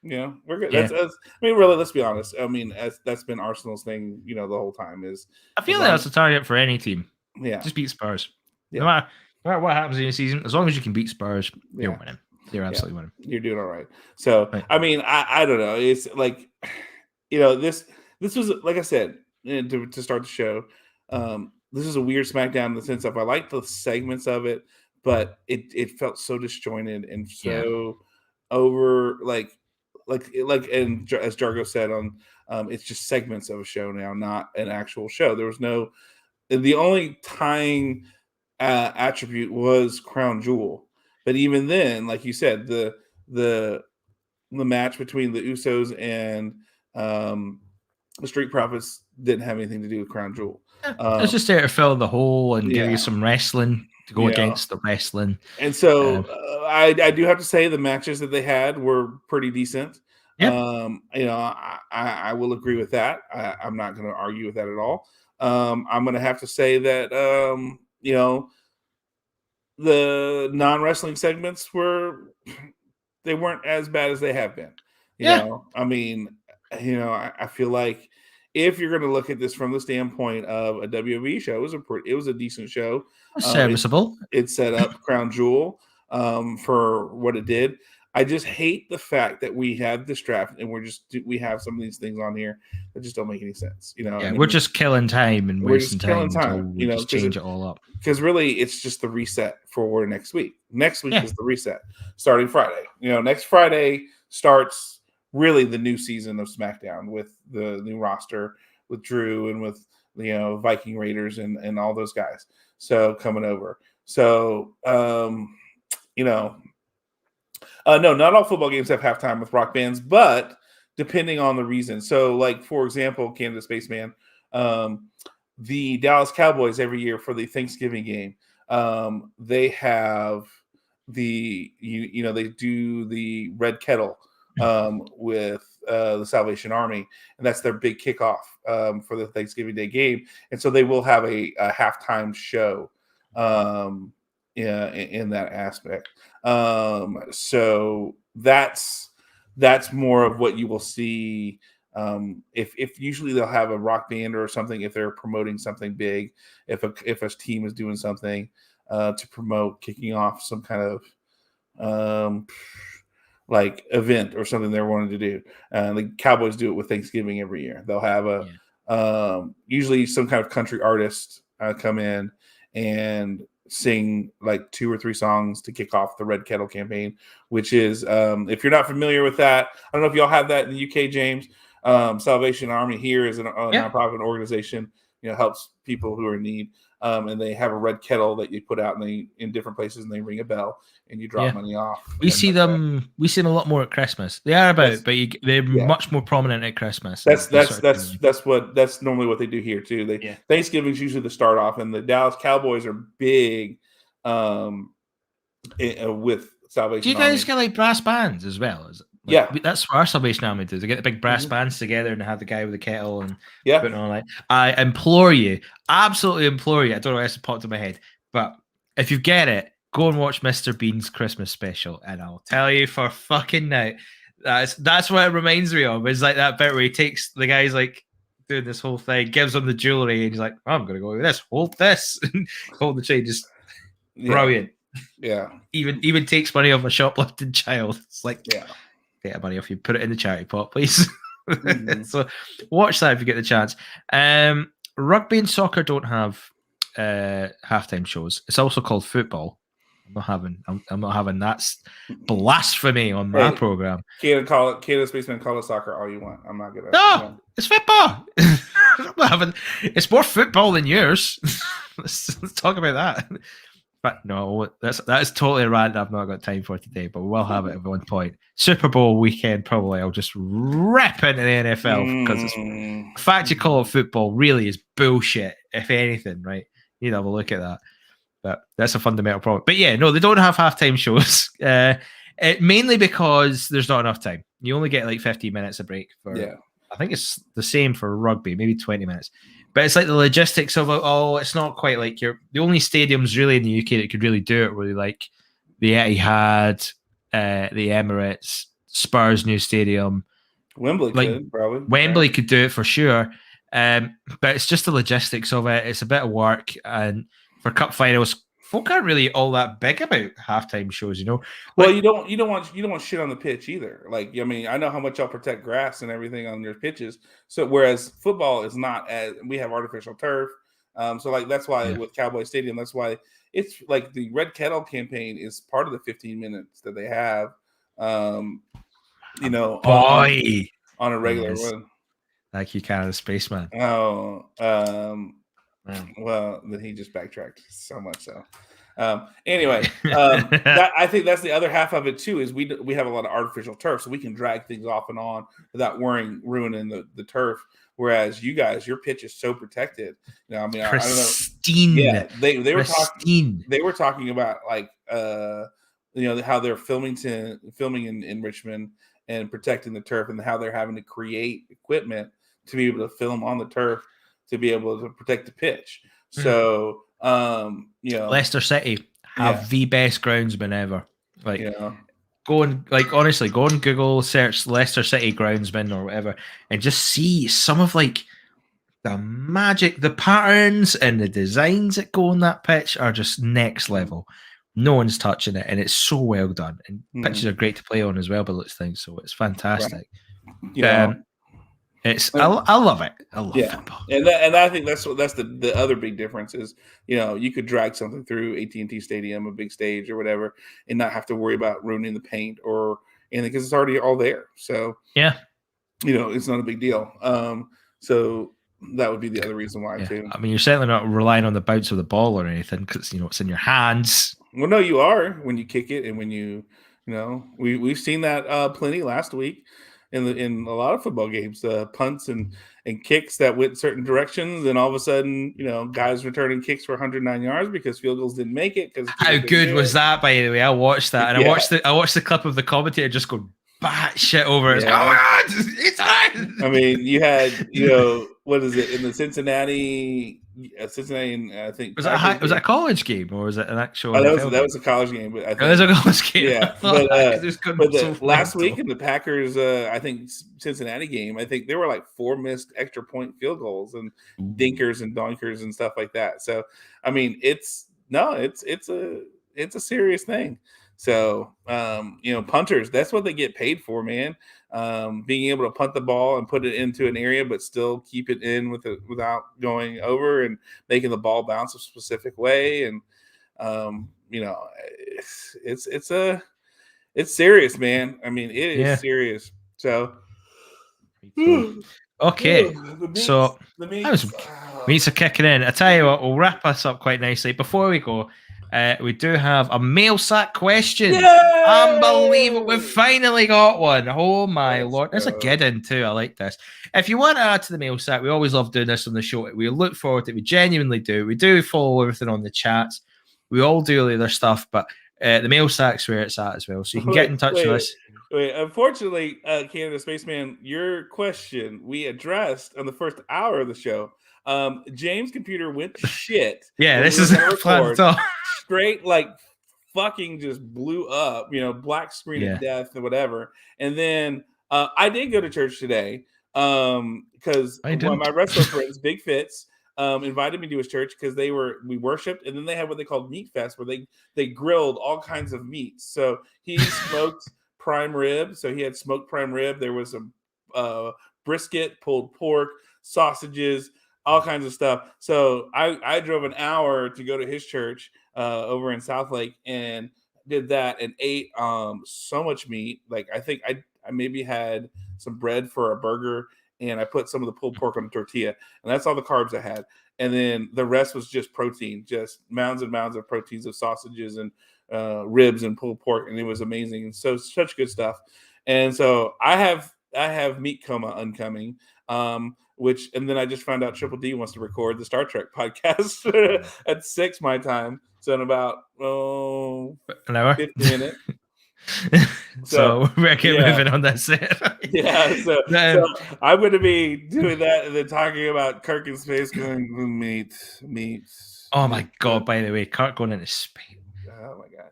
We're good. Yeah. I mean, really, let's be honest. I mean, that's been Arsenal's thing, the whole time is. I feel like that's a target for any team. Yeah, just beat Spurs. Yeah. No matter what happens in the season, as long as you can beat Spurs, you're winning. You're absolutely winning. You're doing all right. So, I mean, I don't know. It's like, this was, like I said, to start the show. This is a weird SmackDown in the sense of I like the segments of it, but it felt so disjointed and so over and as Jargo said on it's just segments of a show now, not an actual show. There was the only tying attribute was Crown Jewel, but even then, like you said, the match between the Usos and the Street Profits didn't have anything to do with Crown Jewel. It's just there to fill the hole and give you some wrestling to go against the wrestling. And so I do have to say the matches that they had were pretty decent. Yep. I will agree with that. I'm not going to argue with that at all. I'm going to have to say that, the non-wrestling segments they weren't as bad as they have been. You know, I mean, I feel like if you're going to look at this from the standpoint of a WWE show, it was a decent show. Serviceable. It set up Crown Jewel for what it did. I just hate the fact that we have this draft and we have some of these things on here that just don't make any sense. We're just killing time and wasting time. We just change it all up. Because really, it's just the reset for next week. Next week is the reset starting Friday. Next Friday starts really the new season of SmackDown with the new roster with Drew and with Viking Raiders and all those guys. So coming over. So no, not all football games have halftime with rock bands, but depending on the reason. So, like for example, Canada Spaceman, the Dallas Cowboys every year for the Thanksgiving game, they have they do the Red Kettle with the Salvation Army, and that's their big kickoff for the Thanksgiving Day game. And so they will have a halftime show in that aspect. So that's more of what you will see. If usually they'll have a rock band or something if they're promoting something big, if a team is doing something to promote kicking off some kind of like event or something they're wanting to do. The Cowboys do it with Thanksgiving every year. They'll have usually some kind of country artist come in and sing like 2 or 3 songs to kick off the Red Kettle campaign, which is, if you're not familiar with that, I don't know if y'all have that in the UK, James. Salvation Army here is a nonprofit organization, helps people who are in need. And they have a red kettle that you put out in different places, and they ring a bell and you drop money off. We see them a lot more at Christmas. They are but they're much more prominent at Christmas. That's normally what they do here too. Thanksgiving's usually the start off, and the Dallas Cowboys are big with Salvation. Do you guys get like brass bands as well? That's what our Salvation Army does. They get the big brass bands together and have the guy with the kettle and putting on like. I implore you, absolutely implore you. I don't know why it's popped in my head, but if you get it, go and watch Mr. Bean's Christmas special, and I'll tell you for fucking now, that's what it reminds me of. It's like that bit where he takes the guy's like doing this whole thing, gives him the jewelry, and he's like, "I'm gonna go with this. Hold this, hold the chain." Just brilliant. Yeah. Even takes money off a shoplifting child. It's like get money off you, put it in the charity pot, please. So watch that if you get the chance. Rugby and soccer don't have halftime shows. It's also called football. I'm not having that blasphemy on my program. Canada Spaceman, call it soccer all you want. I'm not gonna. No, it's football. It's more football than yours. Let's talk about that. But no, that is totally a rant I've not got time for today, but we'll have it at one point. Super Bowl weekend, probably I'll just rip into the NFL because the fact you call it football really is bullshit, if anything, right? You need to have a look at that. But that's a fundamental problem. But yeah, no, they don't have halftime shows. Mainly because there's not enough time. You only get like 15 minutes a break for I think it's the same for rugby, maybe 20 minutes. But it's like the logistics of it's not quite like the only stadiums really in the UK that could really do it were like the Etihad, the Emirates, Spurs new stadium. Wembley could do it for sure. But it's just the logistics of it. It's a bit of work, and for cup finals, folk aren't really all that big about halftime shows, Well, you don't want shit on the pitch either. Like, I mean, I know how much y'all protect grass and everything on your pitches. So whereas football is not we have artificial turf. So like that's why with Cowboy Stadium, that's why it's like the Red Kettle campaign is part of the 15 minutes that they have. On a regular one. Like you Canada Spaceman. Oh, well, then he just backtracked so much so. Anyway, I think that's the other half of it too. Is we have a lot of artificial turf, so we can drag things off and on without ruining the turf. Whereas you guys, your pitch is so protected. I mean, pristine. I don't know. Yeah, they were talking. They were talking about like how they're filming in Richmond and protecting the turf, and how they're having to create equipment to be able to film on the turf to be able to protect the pitch. So. Leicester City have the best groundsman ever. Like, go and honestly, go on Google, search Leicester City groundsman or whatever, and just see some of like the magic, the patterns and the designs that go on that pitch are just next level. No one's touching it, and it's so well done. And pitches are great to play on as well, but looks things, so it's fantastic. Right. I love it. I love football. And I think that's the other big difference is, you could drag something through AT&T Stadium, a big stage or whatever, and not have to worry about ruining the paint or anything because it's already all there. So it's not a big deal. So that would be the other reason why too. I mean, you're certainly not relying on the bounce of the ball or anything because it's in your hands. Well, no, you are when you kick it and when we've seen that plenty last week. In a lot of football games, punts and kicks that went certain directions, and all of a sudden, guys returning kicks for 109 yards because field goals didn't make it. How good was that, by the way? I watched that, and I watched the clip of the commentator just go bat shit over it. Oh my god, it's on! I mean, you had what is it in the Cincinnati? And I think was that a college game or was it an actual? That was a college game, but I think it was a college game. Yeah, but last week in the Packers, I think Cincinnati game, I think there were like 4 missed extra point field goals and dinkers and donkers and stuff like that. So I mean, it's a serious thing. So, punters, that's what they get paid for, man. Being able to punt the ball and put it into an area, but still keep it in without going over and making the ball bounce a specific way. And, it's serious, man. I mean, it is serious. So, okay. The meats are kicking in. I tell you what, we'll wrap us up quite nicely. Before we go, we do have a mail sack question. Yay! Unbelievable. We've finally got one. Oh my Lord. There's a go. get in too. I like this. If you want to add to the mail sack, we always love doing this on the show. We look forward to it. We genuinely do. We do follow everything on the chats. We all do the other stuff, but the mail sack's where it's at as well. So you can get in touch with us. Unfortunately, Canada Spaceman, your question we addressed on the first hour of the show. James' computer went to shit. Yeah, this is straight, like fucking just blew up, black screen of death or whatever. And then I did go to church today because one of my wrestler friends, Big Fitz, invited me to his church because we worshiped, and then they had what they called Meat Fest, where they grilled all kinds of meats. So he smoked prime rib. So he had smoked prime rib. There was some brisket, pulled pork, sausages, all kinds of stuff. So I drove an hour to go to his church over in South Lake and did that and ate so much meat. Like I think I maybe had some bread for a burger, and I put some of the pulled pork on a tortilla, and that's all the carbs I had. And then the rest was just protein, just mounds and mounds of proteins of sausages and ribs and pulled pork, and it was amazing. And so such good stuff. And so I have meat coma oncoming, and then I just found out Triple D wants to record the Star Trek podcast at 6 my time. So in about an hour, 50 minutes. So we're moving on that set. So I'm going to be doing that and then talking about Kirk in space going meat. Oh my God! By the way, Kirk going into space. Oh my God!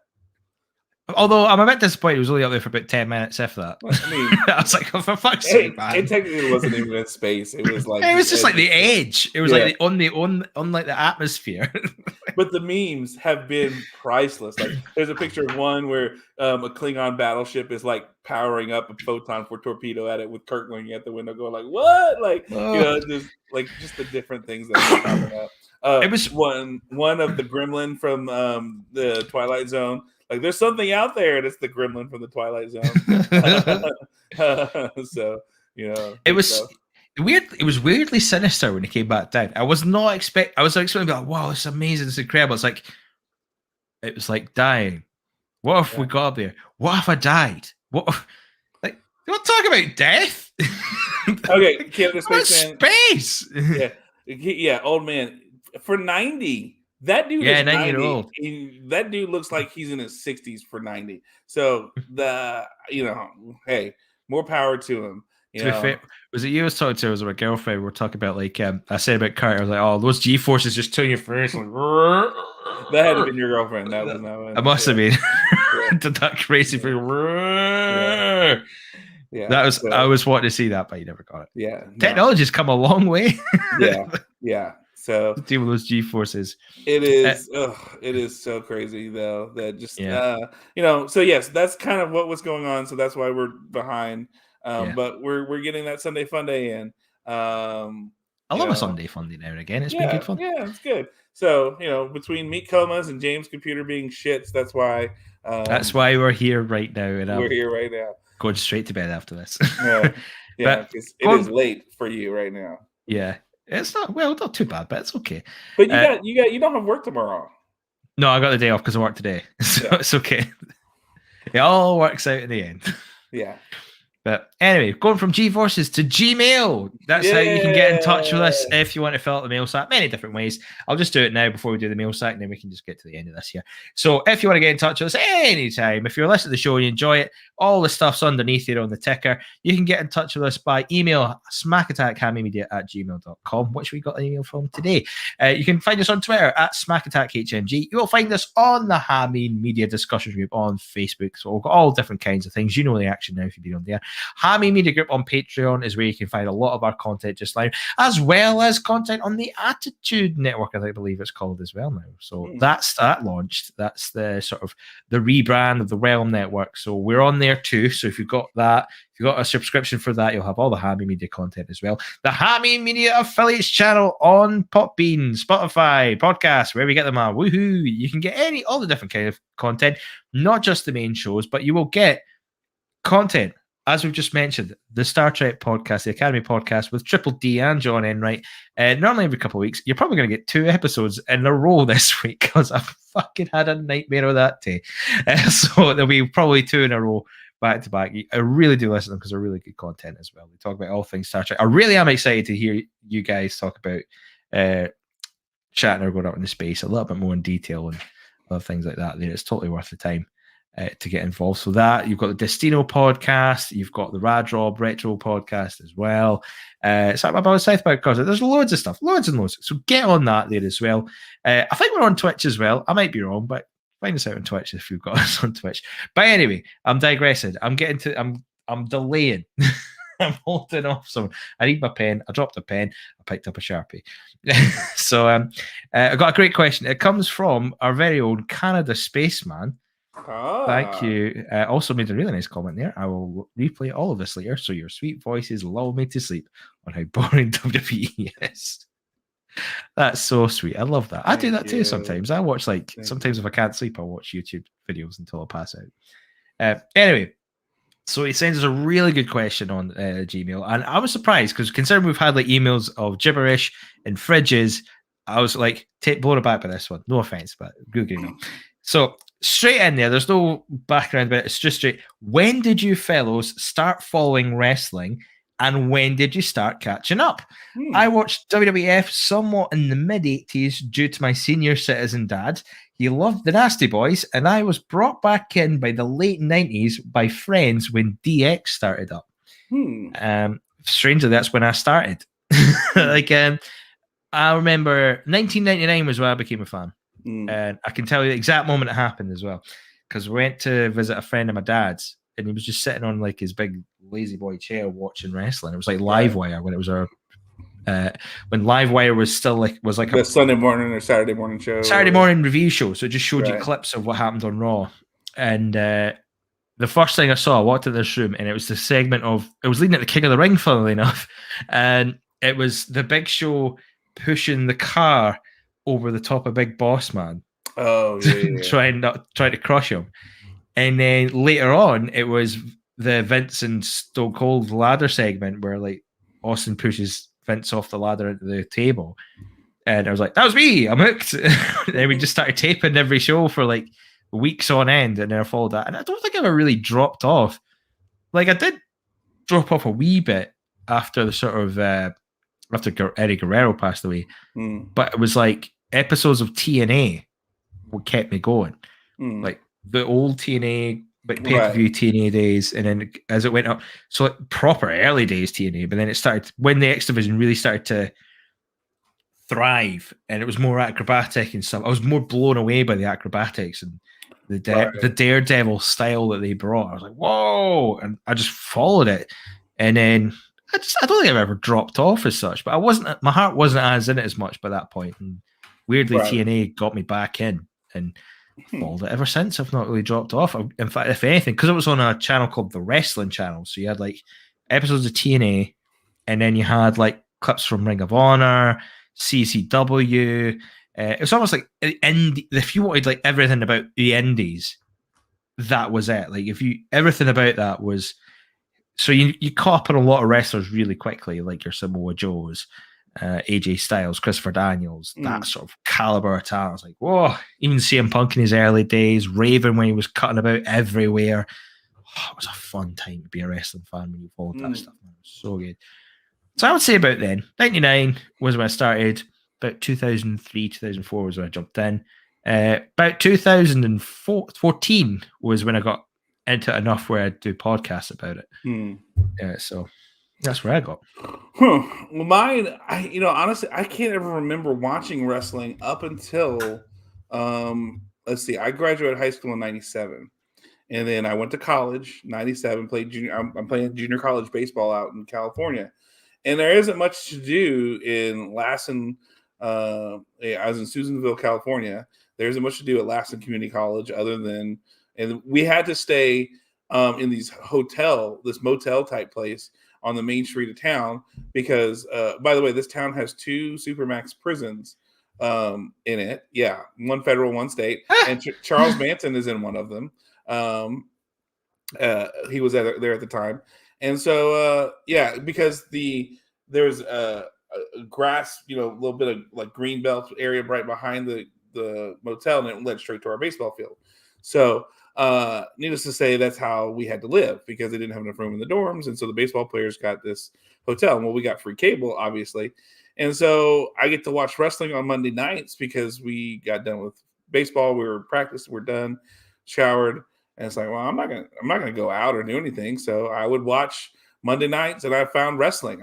Although I'm a bit disappointed, he was only up there for about 10 minutes after that. I mean, I was like, oh, for fuck's sake, man! It technically wasn't even in space. It was like it was just like the edge. It was like on like the atmosphere. But the memes have been priceless. Like there's a picture of one where a Klingon battleship is like powering up a photon for torpedo at it with Kirk looking at the window, going like, "What?" Like just the different things that are popping up. It was one of the Gremlin from the Twilight Zone. Like there's something out there, and it's the Gremlin from the Twilight Zone. So it was weird. It was weirdly sinister when he came back down. I was expecting to be like, wow, it's amazing, it's incredible. It was like dying. What if we got up there? What if I died? What if, like, you want to talk about death? Okay, Canada Spaceman. Space. Yeah, old man. For 90. That dude is 90 years old. That dude looks like he's in his 60s for 90. So hey, more power to him. To be fair, was it you I was talking to? It was my girlfriend. We were talking about I said about Kurt. I was like, oh, those G forces just turn your face. Like, that had to been your girlfriend. That was not. It must have been. Did that crazy thing? Yeah, that was. I was wanting to see that, but you never got it. Yeah, technology's come a long way. Yeah. So deal with those G forces. It is. It is so crazy though. That just So yes, that's kind of what was going on. So that's why we're behind. But we're getting that Sunday Funday in. I love a Sunday Funday now and again. It's been good fun. Yeah, it's good. So between meat comas and James' computer being shits, that's why. That's why we're here right now. And we're here right now. Going straight to bed after this. Yeah, because it is late for you right now. Yeah. It's not too bad, but it's okay. But you don't have work tomorrow. No, I got the day off because I work today, so it's okay. It all works out in the end. Yeah. But anyway, going from G-Forces to Gmail. That's how you can get in touch with us if you want to fill out the mail sack. Many different ways. I'll just do it now before we do the mail sack, and then we can just get to the end of this here. So if you want to get in touch with us anytime, if you're listening to the show and you enjoy it, all the stuff's underneath here on the ticker. You can get in touch with us by email, smackattackhammemedia@gmail.com, which we got an email from today. You can find us on Twitter at smackattackhmg. You will find us on the Hameen Media discussion group on Facebook. So we've got all different kinds of things. You know the action now if you've been on there. Hammy Media Group on Patreon is where you can find a lot of our content just now, as well as content on the Attitude Network, I believe it's called as well now. So that's that launched. That's the sort of the rebrand of the Realm Network. So we're on there too. So if you've got that, if you've got a subscription for that, you'll have all the Hammy Media content as well. The Hammy Media Affiliates channel on Podbean, Spotify, podcasts, wherever you get them at. Woohoo! You can get all the different kind of content, not just the main shows, but you will get content, as we've just mentioned, the Star Trek podcast, the Academy podcast with Triple D and John Enright. Normally every couple of weeks. You're probably going to get 2 episodes in a row this week because I've fucking had a nightmare of that day. So there'll be probably 2 in a row back to back. I really do listen to them because they're really good content as well. We talk about all things Star Trek. I really am excited to hear you guys talk about Shatner going up into space a little bit more in detail and other things like that. It's totally worth the time to get involved. So that you've got the Destino podcast, you've got the Rad Rob Retro podcast as well. It's like about South by Cause. There's loads of stuff, loads and loads. So get on that there as well. I think we're on Twitch as well. I might be wrong, but find us out on Twitch if you've got us on Twitch. But anyway, I'm digressing. I'm delaying. I'm holding off some. I need my pen. I dropped a pen. I picked up a Sharpie. So I got a great question. It comes from our very own Canada Spaceman. Thank you. Also made a really nice comment there. I will replay all of this later, so your sweet voices lull me to sleep on how boring WWE is. That's so sweet. I love that. I do that too sometimes. I watch sometimes if I can't sleep, I'll watch YouTube videos until I pass out. Anyway, so he sends us a really good question on Gmail, and I was surprised because considering we've had emails of gibberish and fridges, I was like, blown aback by this one. No offense, but good email. So straight in there, there's no background, but it's just straight. When did you fellows start following wrestling, and when did you start catching up? I watched WWF somewhat in the mid-80s due to my senior citizen dad. He loved the Nasty Boys, and I was brought back in by the late 90s by friends when DX started up. Strangely, that's when I started. I remember 1999 was when I became a fan. And I can tell you the exact moment it happened as well, because we went to visit a friend of my dad's, and he was just sitting on his big lazy boy chair watching wrestling. It was like Livewire when it was when Livewire was still was like a Sunday morning or Saturday morning show, morning review show. So it just showed you clips of what happened on Raw. And the first thing I saw, I walked into this room, and it was the segment of it was leading at the King of the Ring, funnily enough, and it was the Big Show pushing the car over the top of Big Boss Man. Oh, yeah. trying to crush him. And then later on, it was the Vince and Stone Cold ladder segment where Austin pushes Vince off the ladder into the table. And I was like, that was me. I'm hooked. And then we just started taping every show for weeks on end, and then I followed that. And I don't think I ever really dropped off. I did drop off a wee bit after the sort of after Eddie Guerrero passed away, but it was episodes of TNA what kept me going, the old TNA, pay-per-view TNA days, and then as it went up, so proper early days TNA, but then it started when the X Division really started to thrive, and it was more acrobatic and stuff. I was more blown away by the acrobatics and the Daredevil style that they brought. I was like, whoa, and I just followed it, and then I don't think I've ever dropped off as such, but my heart wasn't as in it as much by that point. And weirdly, TNA got me back in, and followed it ever since. I've not really dropped off. In fact, if anything, because it was on a channel called the Wrestling Channel, so you had episodes of TNA, and then you had clips from Ring of Honor, CCW. It was almost like if you wanted everything about the indies, that was it. Everything about that was. So you caught up on a lot of wrestlers really quickly, like your Samoa Joes, AJ Styles, Christopher Daniels, that sort of caliber of talent. I was like, whoa, even CM Punk in his early days, Raven when he was cutting about everywhere. Oh, it was a fun time to be a wrestling fan when you followed that stuff. Man. It was so good. So I would say about then, 99 was when I started, about 2003, 2004 was when I jumped in. About 2014 was when I got into it enough where I'd do podcasts about it. So that's where I got. Well, mine, honestly, I can't ever remember watching wrestling up until, let's see, I graduated high school in 97. And then I went to college, 97, played junior. I'm playing junior college baseball out in California. And there isn't much to do in Lassen. I was in Susanville, California. There isn't much to do at Lassen Community College other than, and we had to stay in this motel type place on the main street of town because, by the way, this town has 2 Supermax prisons in it. Yeah, one federal, one state. And Charles Manson is in one of them. He was there at the time. And so, because there's a grass, a little bit of like green belt area right behind the motel, and it led straight to our baseball field. So, needless to say, that's how we had to live because they didn't have enough room in the dorms. And so the baseball players got this hotel. Well, we got free cable, obviously. And so I get to watch wrestling on Monday nights because we got done with baseball. We were practiced, we're done, showered. And it's like, well, I'm not gonna go out or do anything. So I would watch Monday nights, and I found wrestling.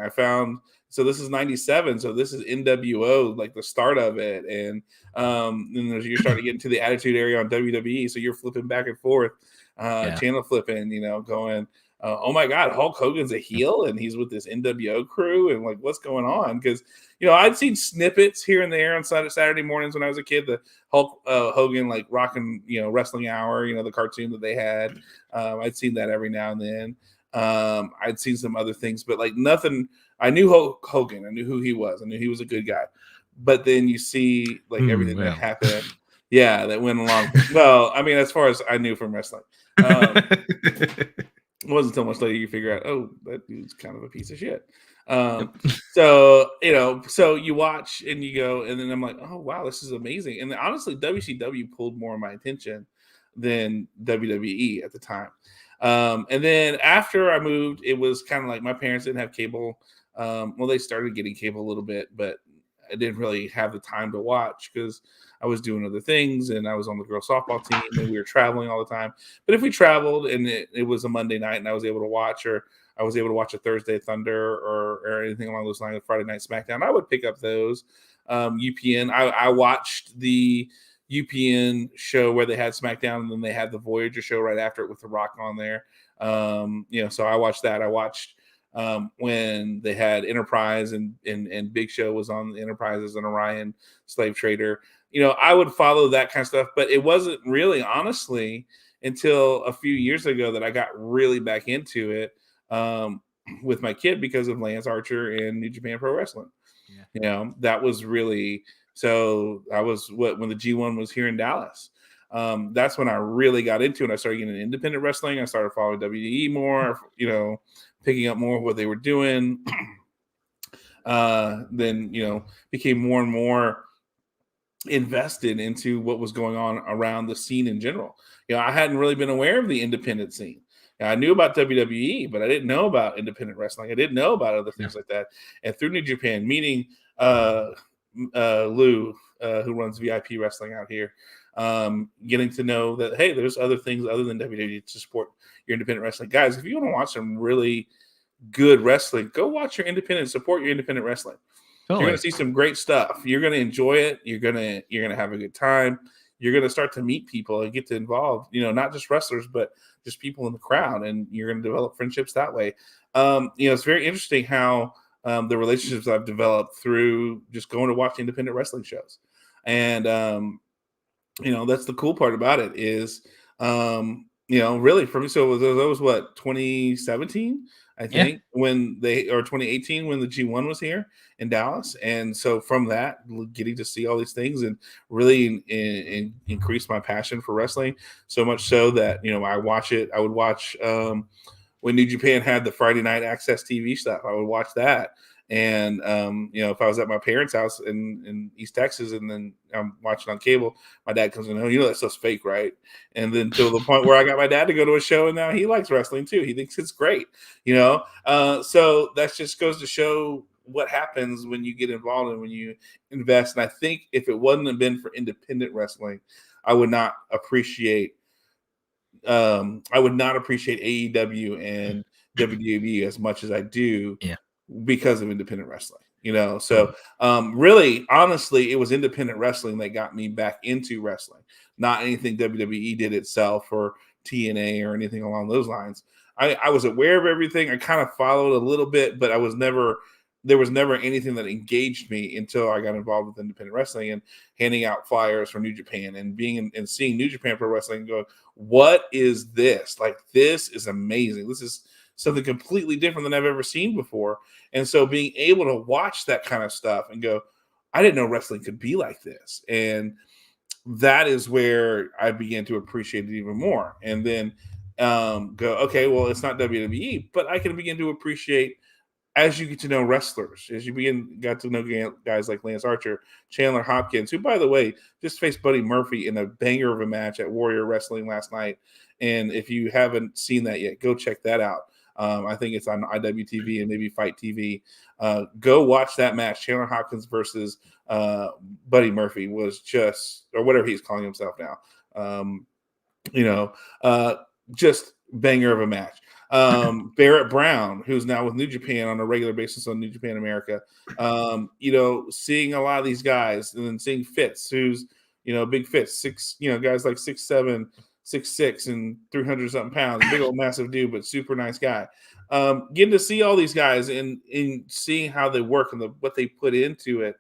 So this is 97. So this is NWO, like the start of it. And then you're starting to get into the attitude area on WWE. So you're flipping back and forth, channel flipping, going, oh my God, Hulk Hogan's a heel and he's with this NWO crew. And like, what's going on? Because, I'd seen snippets here and there on Saturday mornings when I was a kid, the Hulk Hogan, like rocking, wrestling hour, the cartoon that they had. I'd seen that every now and then. I'd seen some other things, but like nothing. I knew Hulk Hogan. I knew who he was. I knew he was a good guy. But then you see like everything that happened. Yeah, that went along. Well, I mean, as far as I knew from wrestling, it wasn't until much later you figure out, oh, that dude's kind of a piece of shit. So you watch and you go, and then I'm like, oh wow, this is amazing. And then, honestly, WCW pulled more of my attention than WWE at the time. And then after I moved, it was kind of like my parents didn't have cable. Well, they started getting cable a little bit, but I didn't really have the time to watch because I was doing other things and I was on the girls softball team and we were traveling all the time. But if we traveled and it was a Monday night and I was able to watch, or I was able to watch a Thursday Thunder or anything along those lines, of Friday Night Smackdown, I would pick up those. UPN. I watched the UPN show where they had Smackdown, and then they had the Voyager show right after it with The Rock on there. So I watched that. I watched when they had Enterprise and Big Show was on the Enterprise as an Orion slave trader. I would follow that kind of stuff, but it wasn't really, honestly, until a few years ago that I got really back into it with my kid because of Lance Archer and New Japan Pro Wrestling. Yeah. That was really, so I was when the G1 was here in Dallas. That's when I really got into it. I started getting into independent wrestling. I started following WWE more, picking up more of what they were doing. Then, became more and more invested into what was going on around the scene in general. I hadn't really been aware of the independent scene. I knew about WWE, but I didn't know about independent wrestling. I didn't know about other things like that. And through New Japan, meeting Lou, who runs VIP Wrestling out here, getting to know that, hey, there's other things other than WWE to support your independent wrestling. Guys, if you want to watch some really good wrestling, go watch your independent, support your independent wrestling. Totally. You're going to see some great stuff. You're going to enjoy it. You're going to have a good time. You're going to start to meet people and get to involve, not just wrestlers, but just people in the crowd, and you're going to develop friendships that way. It's very interesting how the relationships I've developed through just going to watch independent wrestling shows. And, that's the cool part about it is, really for me. So that was what, 2017, I think, or 2018 when the G1 was here in Dallas. And so from that, getting to see all these things and really increase my passion for wrestling, so much so that, I would watch when New Japan had the Friday night Access TV stuff. I would watch that. And, if I was at my parents' house in East Texas and then I'm watching on cable, my dad comes in, oh, that stuff's fake, right? And then to the point where I got my dad to go to a show, and now he likes wrestling too. He thinks it's great, so that just goes to show what happens when you get involved and when you invest. And I think if it wouldn't have been for independent wrestling, I would not appreciate AEW and WWE as much as I do. Yeah. Because of independent wrestling, so really, honestly, it was independent wrestling that got me back into wrestling, not anything WWE did itself or TNA or anything along those lines. I was aware of everything. I kind of followed a little bit, but there was never anything that engaged me until I got involved with independent wrestling and handing out flyers for New Japan and and seeing New Japan Pro Wrestling and going, what is this? Like, this is amazing. This is something completely different than I've ever seen before. And so being able to watch that kind of stuff and go, I didn't know wrestling could be like this. And that is where I began to appreciate it even more. And then go, okay, well, it's not WWE, but I can begin to appreciate as you get to know wrestlers, as you got to know guys like Lance Archer, Chandler Hopkins, who, by the way, just faced Buddy Murphy in a banger of a match at Warrior Wrestling last night. And if you haven't seen that yet, go check that out. I think it's on IWTV and maybe Fight TV. Go watch that match. Chandler Hopkins versus Buddy Murphy was just, or whatever he's calling himself now. Just banger of a match. Barrett Brown, who's now with New Japan on a regular basis on New Japan America. Seeing a lot of these guys, and then seeing Fitz, who's big Fitz, guys like 6'7", 6'6", and 300 something pounds, big old massive dude, but super nice guy. Getting to see all these guys and seeing how they work and what they put into it,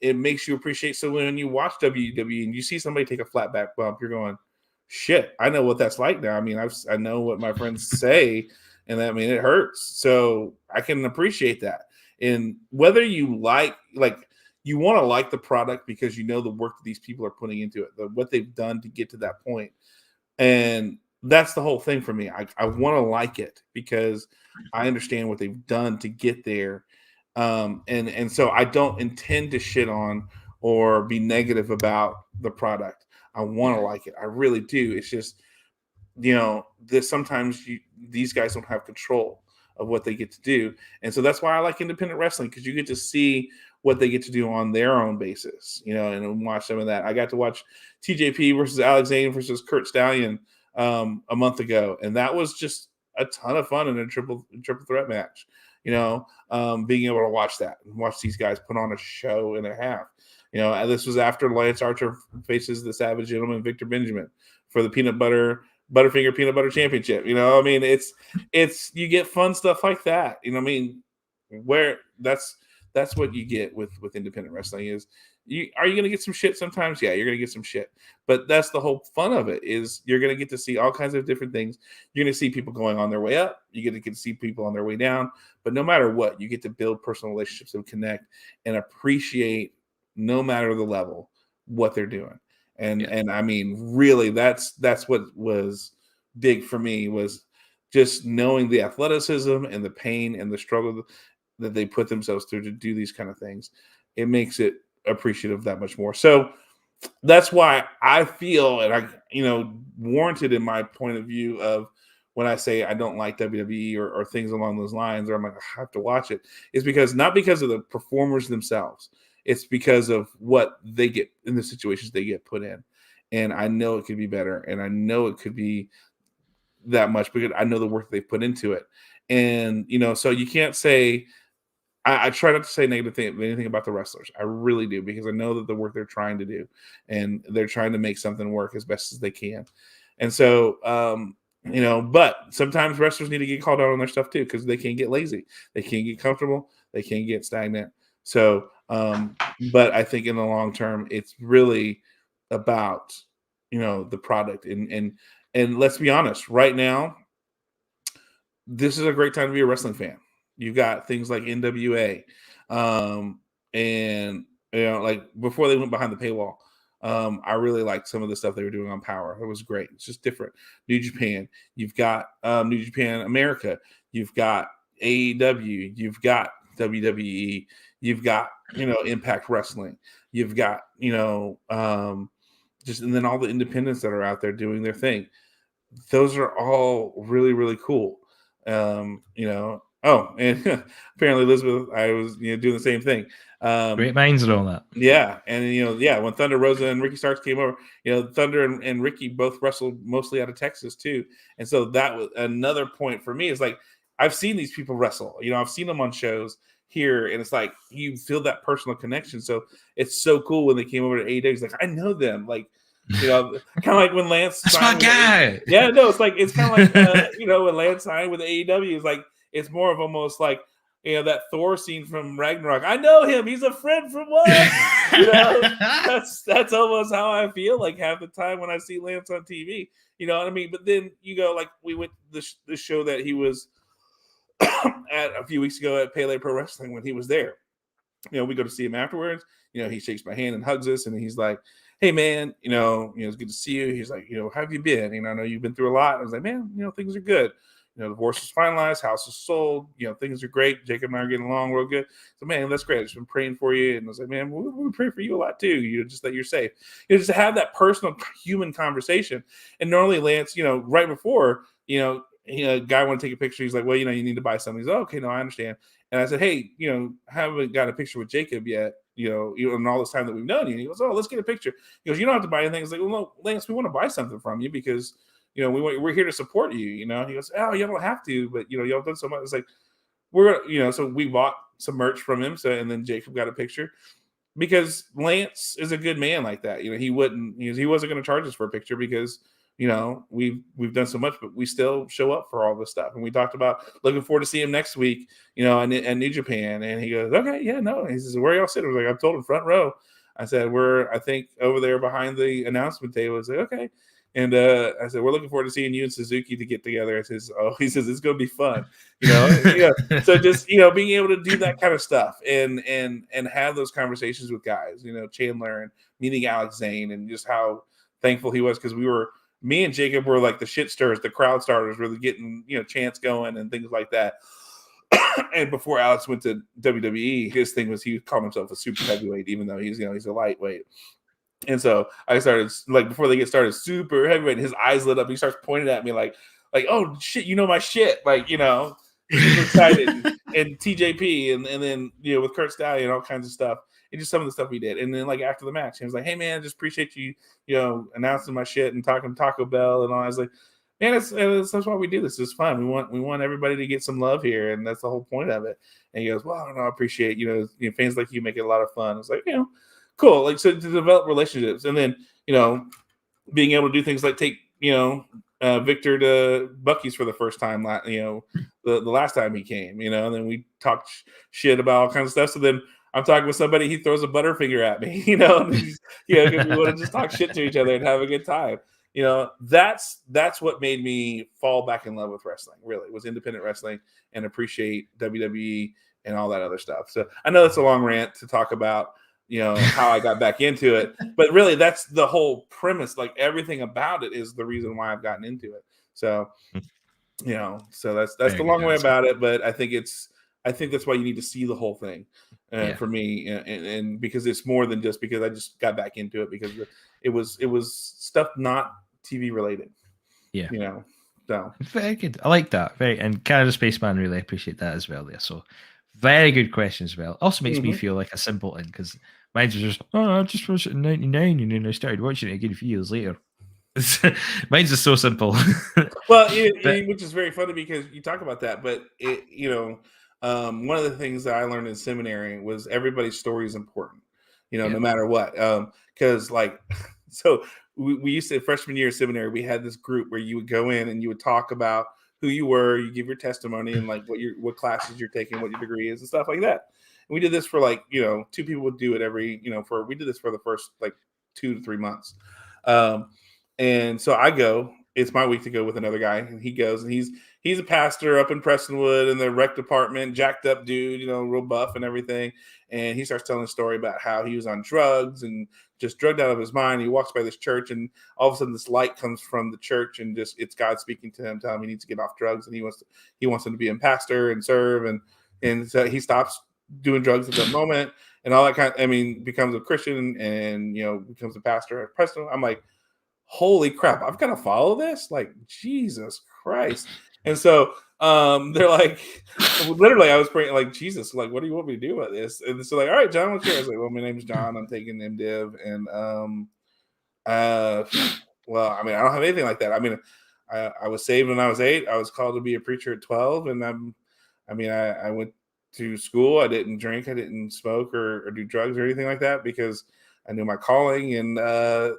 it makes you appreciate. So when you watch WWE and you see somebody take a flat back bump, you're going, shit, I know what that's like now. I mean, I know what my friends say, and it hurts. So I can appreciate that. And whether you you want to like the product because you know the work that these people are putting into it, what they've done to get to that point. And that's the whole thing for me. I want to like it because I understand what they've done to get there. And so I don't intend to shit on or be negative about the product. I want to like it. I really do. It's just, sometimes these guys don't have control of what they get to do. And so that's why I like independent wrestling, because you get to see what they get to do on their own basis, and watch some of that. I got to watch TJP versus Alex Zane versus Kurt Stallion a month ago. And that was just a ton of fun in a triple threat match, being able to watch that and watch these guys put on a show and a half. And this was after Lance Archer faces the Savage Gentleman, Victor Benjamin, for the Butterfinger Peanut Butter Championship. It's you get fun stuff like that. Where that's what you get with independent wrestling is are you going to get some shit sometimes? Yeah, you're going to get some shit. But that's the whole fun of it is you're going to get to see all kinds of different things. You're going to see people going on their way up. You get to see people on their way down. But no matter what, you get to build personal relationships and connect and appreciate, no matter the level, what they're doing. And I mean, really, that's what was big for me, was just knowing the athleticism and the pain and the struggle that they put themselves through to do these kind of things. It makes it appreciative that much more. So that's why I feel, and I, warranted in my point of view of when I say I don't like WWE or things along those lines, or I'm like, I have to watch it, is because not because of the performers themselves. It's because of what they get in the situations they get put in. And I know it could be better. And I know it could be that much because I know the work they put into it. And, so you can't say, I try not to say anything about the wrestlers. I really do, because I know that the work they're trying to do and they're trying to make something work as best as they can. And so, but sometimes wrestlers need to get called out on their stuff too, because they can't get lazy. They can't get comfortable. They can't get stagnant. So, but I think in the long term, it's really about, the product and let's be honest, right now, this is a great time to be a wrestling fan. You've got things like NWA, and like before they went behind the paywall, I really liked some of the stuff they were doing on Power. It was great. It's just different. New Japan, you've got New Japan America, you've got AEW, you've got WWE, you've got Impact Wrestling, you've got just, and then all the independents that are out there doing their thing. Those are all really, really cool. Oh, and apparently Elizabeth, I was doing the same thing. Great minds and all that. Yeah, and when Thunder Rosa and Ricky Starks came over, Thunder and Ricky both wrestled mostly out of Texas too, and so that was another point for me. Is like, I've seen these people wrestle. I've seen them on shows here, and it's like you feel that personal connection. So it's so cool when they came over to AEW. It's like, I know them. Like, kind of like when Lance That's my signed guy. yeah, no, it's kind of like when Lance signed with AEW, it's like it's more of almost like that Thor scene from Ragnarok. I know him; he's a friend from what? That's almost how I feel like half the time when I see Lance on TV. You know what I mean? But then you go like we went to the show that he was at a few weeks ago at Pele Pro Wrestling when he was there. We go to see him afterwards. He shakes my hand and hugs us, and he's like, "Hey, man, it's good to see you." He's like, "How have you been? I know you've been through a lot." I was like, "Man, things are good. Divorce is finalized, house is sold. Things are great. Jacob and I are getting along real good." So, man, that's great. I've just been praying for you, and I was like, "Man, we pray for you a lot too. Just that you're safe. Just to have that personal, human conversation." And normally, Lance, right before, a guy want to take a picture. He's like, "Well, you need to buy something." He's like, "Okay, no, I understand." And I said, "Hey, haven't got a picture with Jacob yet, in all this time that we've known you." And he goes, "Oh, let's get a picture." He goes, "You don't have to buy anything." He's like, "Well, no, Lance, we want to buy something from you because, we're here to support you." He goes, "Oh, you don't have to, but, y'all have done so much." It's like, so we bought some merch from him. So, and then Jacob got a picture because Lance is a good man like that. He wasn't going to charge us for a picture because, we've done so much, but we still show up for all this stuff. And we talked about looking forward to see him next week, at New Japan. And he goes, "Okay, yeah, no." And he says, "Where y'all sitting?" I was like, "I've told him front row." I said, I think over there behind the announcement table. I said, "Okay." And I said, "We're looking forward to seeing you and Suzuki to get together." I says, he says, "It's going to be fun." So just, being able to do that kind of stuff and have those conversations with guys, Chandler and meeting Alex Zane and just how thankful he was because me and Jacob were like the shit stirrers, the crowd starters, really getting, chants going and things like that. And before Alex went to WWE, his thing was he called himself a super heavyweight, even though he's a lightweight. And so I started before they get started, super heavyweight. And his eyes lit up. He starts pointing at me like, "Oh shit, my shit!" He's excited. And TJP, and then with Kurt Stallion, all kinds of stuff. And just some of the stuff we did. And then after the match, he was like, "Hey man, just appreciate you, announcing my shit and talking Taco Bell and all." I was like, "Man, that's why we do this. It's fun. We want everybody to get some love here, and that's the whole point of it." And he goes, "Well, I don't know, I appreciate fans like you make it a lot of fun." I was like, cool. So to develop relationships, and then being able to do things like take Victor to Bucky's for the first time, the last time he came, and then we talked shit about all kinds of stuff. So then I'm talking with somebody, he throws a butterfinger at me, because we want to just talk shit to each other and have a good time. That's what made me fall back in love with wrestling. Really, was independent wrestling and appreciate WWE and all that other stuff. So I know it's a long rant to talk about, how I got back into it, but really that's the whole premise. Like everything about it is the reason why I've gotten into it. So, so that's the long way about it. But I think that's why you need to see the whole thing for me. And because it's more than just because I just got back into it because it was stuff not TV related. Yeah. So very good. I like that. And Canada Spaceman, really appreciate that as well there. So very good question as well. Also makes me feel like a simpleton because mine's just, I just watched it in 99 and then I started watching it again a few years later. Mine's just so simple. Well, which is very funny because you talk about that, but one of the things that I learned in seminary was everybody's story is important, no matter what. Because so we used to, freshman year of seminary, we had this group where you would go in and you would talk about who you were, you give your testimony and what classes you're taking, what your degree is and stuff like that. And we did this for 2 people would do it every, we did this for the first 2 to 3 months. And so I go, it's my week to go with another guy, and he goes, and he's a pastor up in Prestonwood in the rec department, jacked up dude, real buff and everything. And he starts telling a story about how he was on drugs and just drugged out of his mind. He walks by this church, and all of a sudden this light comes from the church, and just it's God speaking to him, telling him he needs to get off drugs, and he wants him to be a pastor and serve, and so he stops doing drugs at that moment, and all that becomes a Christian and becomes a pastor at Preston. I'm like, holy crap, I've got to follow this? Jesus Christ. And so they're literally I was praying Jesus, what do you want me to do about this? And so all right, John, what's yours? I was like, well, my name's John, I'm taking MDiv, and well, I don't have anything like that. I was saved when I was 8. I was called to be a preacher at 12, and I went to school. I didn't drink, I didn't smoke or do drugs or anything like that because I knew my calling, and and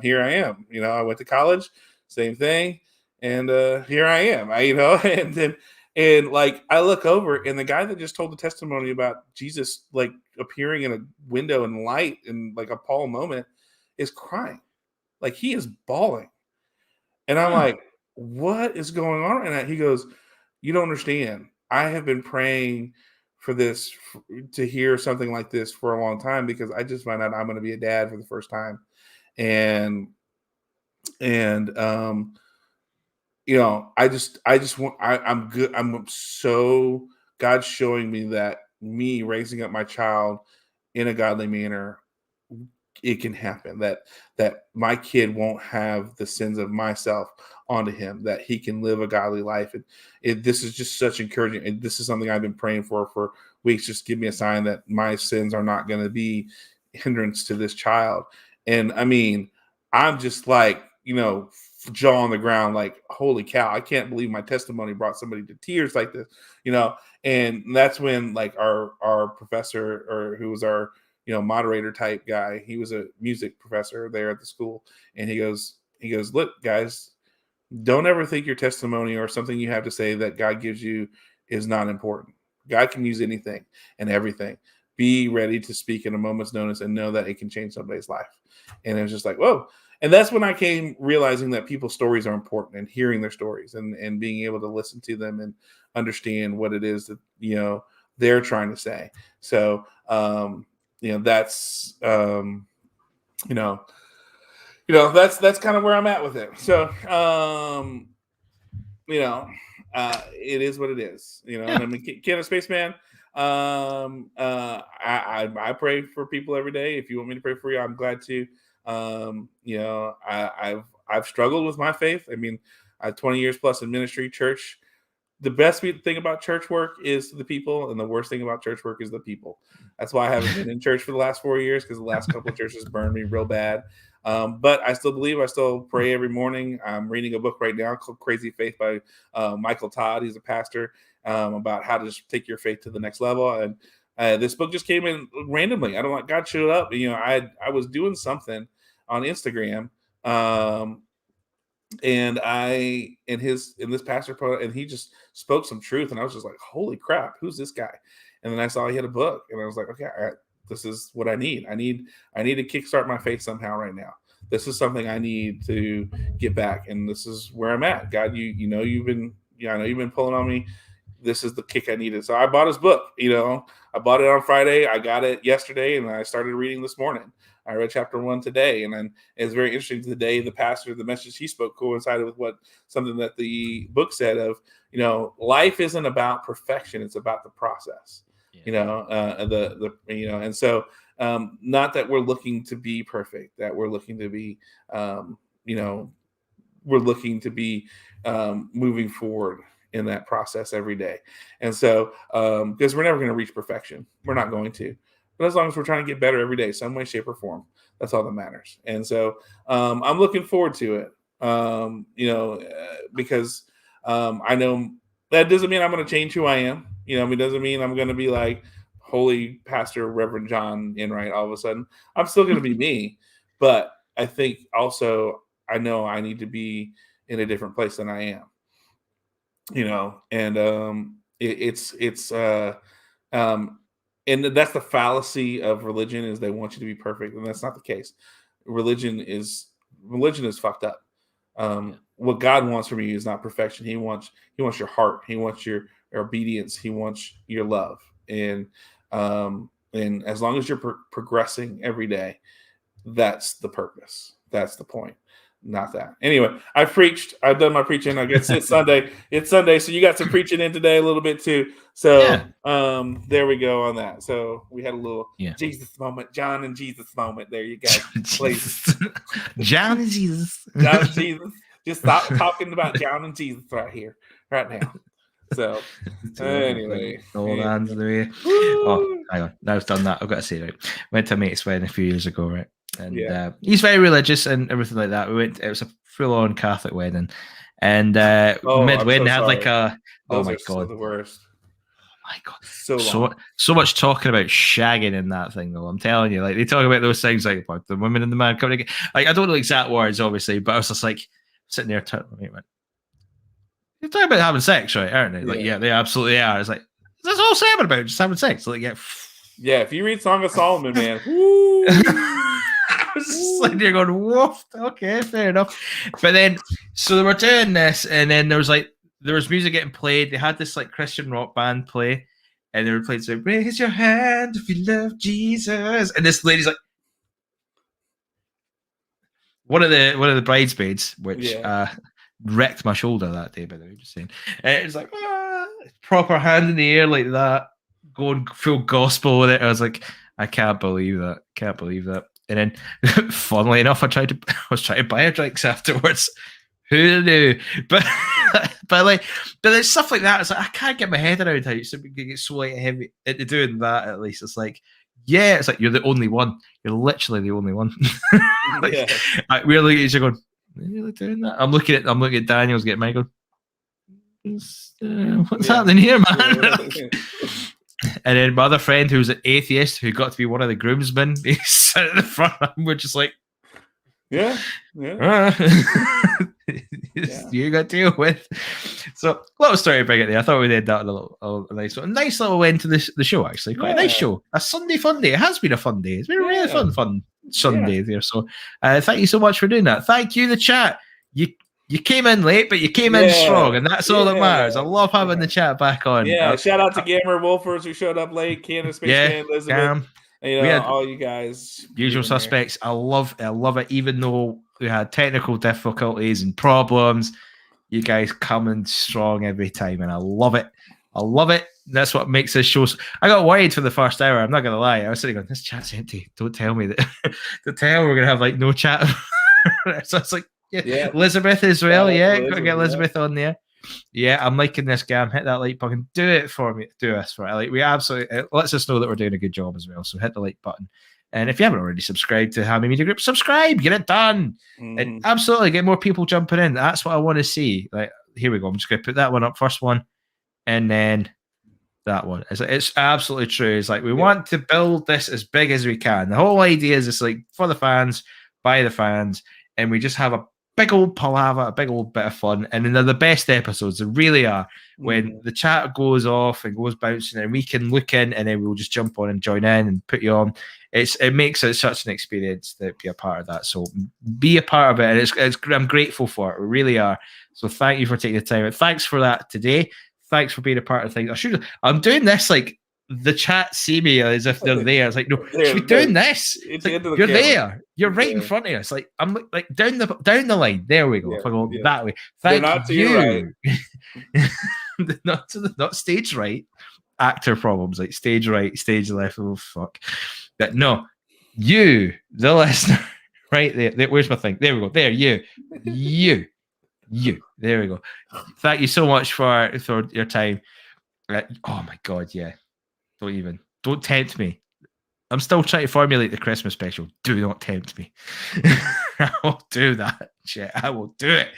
here I am. I went to college, same thing, and here I am. And like I look over, and the guy that just told the testimony about Jesus like appearing in a window and light in like a Paul moment is crying, like he is bawling, and I'm like, what is going on? And he goes, you don't understand. I have been praying for this, to hear something like this for a long time, because I just found out I'm going to be a dad for the first time. And I'm good. I'm so, God's showing me that me raising up my child in a godly manner, it can happen, that my kid won't have the sins of myself onto him, that he can live a godly life. And this is just such encouraging. And this is something I've been praying for weeks. Just give me a sign that my sins are not going to be hindrance to this child. And I mean, I'm just like, jaw on the ground, like, holy cow, I can't believe my testimony brought somebody to tears like this, and that's when like our professor, or who was our moderator type guy, he was a music professor there at the school, and he goes, look guys, don't ever think your testimony or something you have to say that God gives you is not important. God can use anything and everything. Be ready to speak in a moment's notice and know that it can change somebody's life. And it was just like, whoa. And that's when I came realizing that people's stories are important, and hearing their stories and being able to listen to them and understand what it is that, they're trying to say. So, that's, that's kind of where I'm at with it. So, it is what it is, and I mean, Ken a Spaceman, I pray for people every day. If you want me to pray for you, I'm glad to. I've struggled with my faith. I mean, I have 20 years plus in ministry, church. The best thing about church work is the people, and the worst thing about church work is the people. That's why I haven't been in church for the last 4 years, because the last couple of churches burned me real bad. But I still believe, I still pray every morning. I'm reading a book right now called Crazy Faith by Michael Todd. He's a pastor, about how to just take your faith to the next level. And this book just came in randomly. I don't know, God showed up. I was doing something on Instagram, and this pastor put, and he just spoke some truth, and I was just like, holy crap, who's this guy? And then I saw he had a book, and I was like, okay, this is what I need. I need to kickstart my faith somehow right now. This is something I need to get back, and this is where I'm at. God, I know you've been pulling on me. This is the kick I needed. So I bought his book. I bought it on Friday. I got it yesterday, and I started reading this morning. I read chapter 1 today, and then it's very interesting. Today, the pastor, the message he spoke coincided with something that the book said of, life isn't about perfection; it's about the process. Yeah. And so not that we're looking to be perfect, that we're looking to be, moving forward in that process every day. And so, because we're never going to reach perfection, we're not going to. But as long as we're trying to get better every day, some way, shape, or form, that's all that matters. And so I'm looking forward to it, because I know that doesn't mean I'm going to change who I am. It doesn't mean I'm going to be like Holy Pastor Reverend John Enright all of a sudden. I'm still going to be me. But I think also I know I need to be in a different place than I am. And that's the fallacy of religion, is they want you to be perfect, and that's not the case. Religion is fucked up. What God wants from you is not perfection. He wants your heart. He wants your obedience. He wants your love. And as long as you're progressing every day, that's the purpose. That's the point. Not that. Anyway, I've preached. I've done my preaching. I guess it's Sunday. It's Sunday, so you got some preaching in today a little bit too. So there we go on that. So we had a little Jesus moment, John and Jesus moment. There you go. Please. John and Jesus. John and Jesus. Just stop talking about John and Jesus right here, right now. So anyway, all hands in the way. Oh, hang on. Now I've done that. I've got to say, right. Went to a mate's wedding a few years ago, right? And he's very religious and everything like that. It was a full-on Catholic wedding, and mid-wedding they had like a. Oh my god, the worst. my God, So long. so much talking about shagging in that thing, though. I'm telling you, like they talk about those things like about the women and the man coming together. Like I don't know exact words, obviously, but I was just like sitting there, you're talking about having sex, right? Aren't they? Like, yeah, they absolutely are. It's like that's all salmon about, just having sex. Like, yeah. If you read Song of Solomon, man, woo. I was just sitting there going, woof, okay, fair enough. But then, so they were doing this, and then there was music getting played. They had this like Christian rock band play, and they were playing, so raise your hand if you love Jesus. And this lady's like, one of the bridesmaids, which wrecked my shoulder that day, by the way, just saying. And it's like, proper hand in the air like that, going full gospel with it. I was like, I can't believe that. And then, funnily enough, I was trying to buy her drinks afterwards. Who knew? But there's stuff like that. It's like I can't get my head around how you get so like heavy into doing that. At least it's like, yeah, it's like you're the only one. You're literally the only one. We're looking at each other going, are you really doing that? I'm looking at Daniel's getting Michael. What's happening here, man? And then my other friend, who's an atheist, who got to be one of the groomsmen, he's sitting at the front, and we're just like, you got to deal with. So, little story to bring it there. I thought we'd end that a nice little end to the show, actually. Quite a nice show. A Sunday Funday. It has been a fun day. It's been a really fun Sunday there. So, thank you so much for doing that. Thank you, the chat. You came in late, but you came in strong, and that's all that matters. I love having the chat back on. Yeah, shout out to Gamer Wolfers who showed up late, Candace, Spaceman, Elizabeth, all you guys. Usual suspects. I love it. Even though we had technical difficulties and problems, you guys coming strong every time, and I love it. That's what makes this show. I got worried for the first hour. I'm not gonna lie. I was sitting going, "This chat's empty. Don't tell me that. Don't tell me we're gonna have like no chat." So it's like. Yeah, Elizabeth as well. Gotta get Elizabeth on there. Yeah, I'm liking this game. Hit that like button. Do it for me. Do us for it. Like we absolutely it lets us know that we're doing a good job as well. So hit the like button. And if you haven't already subscribed to Hammy Media Group, subscribe. Get it done. And absolutely get more people jumping in. That's what I want to see. Like here we go. I'm just gonna put that one up, first one, and then that one. It's absolutely true. It's like we want to build this as big as we can. The whole idea is it's like for the fans, by the fans, and we just have a big old palaver, a big old bit of fun, and then they're the best episodes. They really are. When the chat goes off and goes bouncing, and we can look in, and then we'll just jump on and join in and put you on. It makes it such an experience to be a part of that. So be a part of it, and I'm grateful for it. We really are. So thank you for taking the time. And thanks for that today. Thanks for being a part of things. I'm doing this like. The chat see me as if they're there. It's like, no, should we doing this? It's like, you're there. You're right in front of us. Like I'm like down the line. There we go. If I go that way. Thank you. Right. not stage right. Actor problems like stage right, stage left. Oh fuck. But no, you, the listener, right there. Where's my thing? There we go. There, you. There we go. Thank you so much for your time. Oh my god, yeah. Don't tempt me. I'm still trying to formulate the Christmas special. Do not tempt me. I will do that. Shit, I will do it.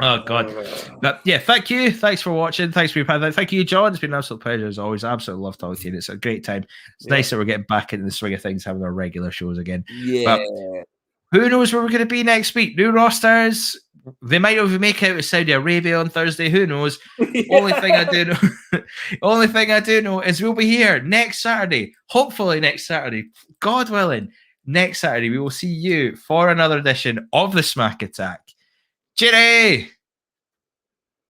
Oh god. But yeah, thank you. Thanks for watching. Thanks for your time. Thank you, John. It's been an absolute pleasure as always. I absolutely love talking to you. It's a great time. It's nice that we're getting back into the swing of things, having our regular shows again. Yeah. But who knows where we're going to be next week? New rosters. They might even make out with Saudi Arabia on Thursday. Who knows? Only thing I do know is we'll be here next Saturday. Hopefully next Saturday. God willing. Next Saturday we will see you for another edition of the Smack Attack. Cheery!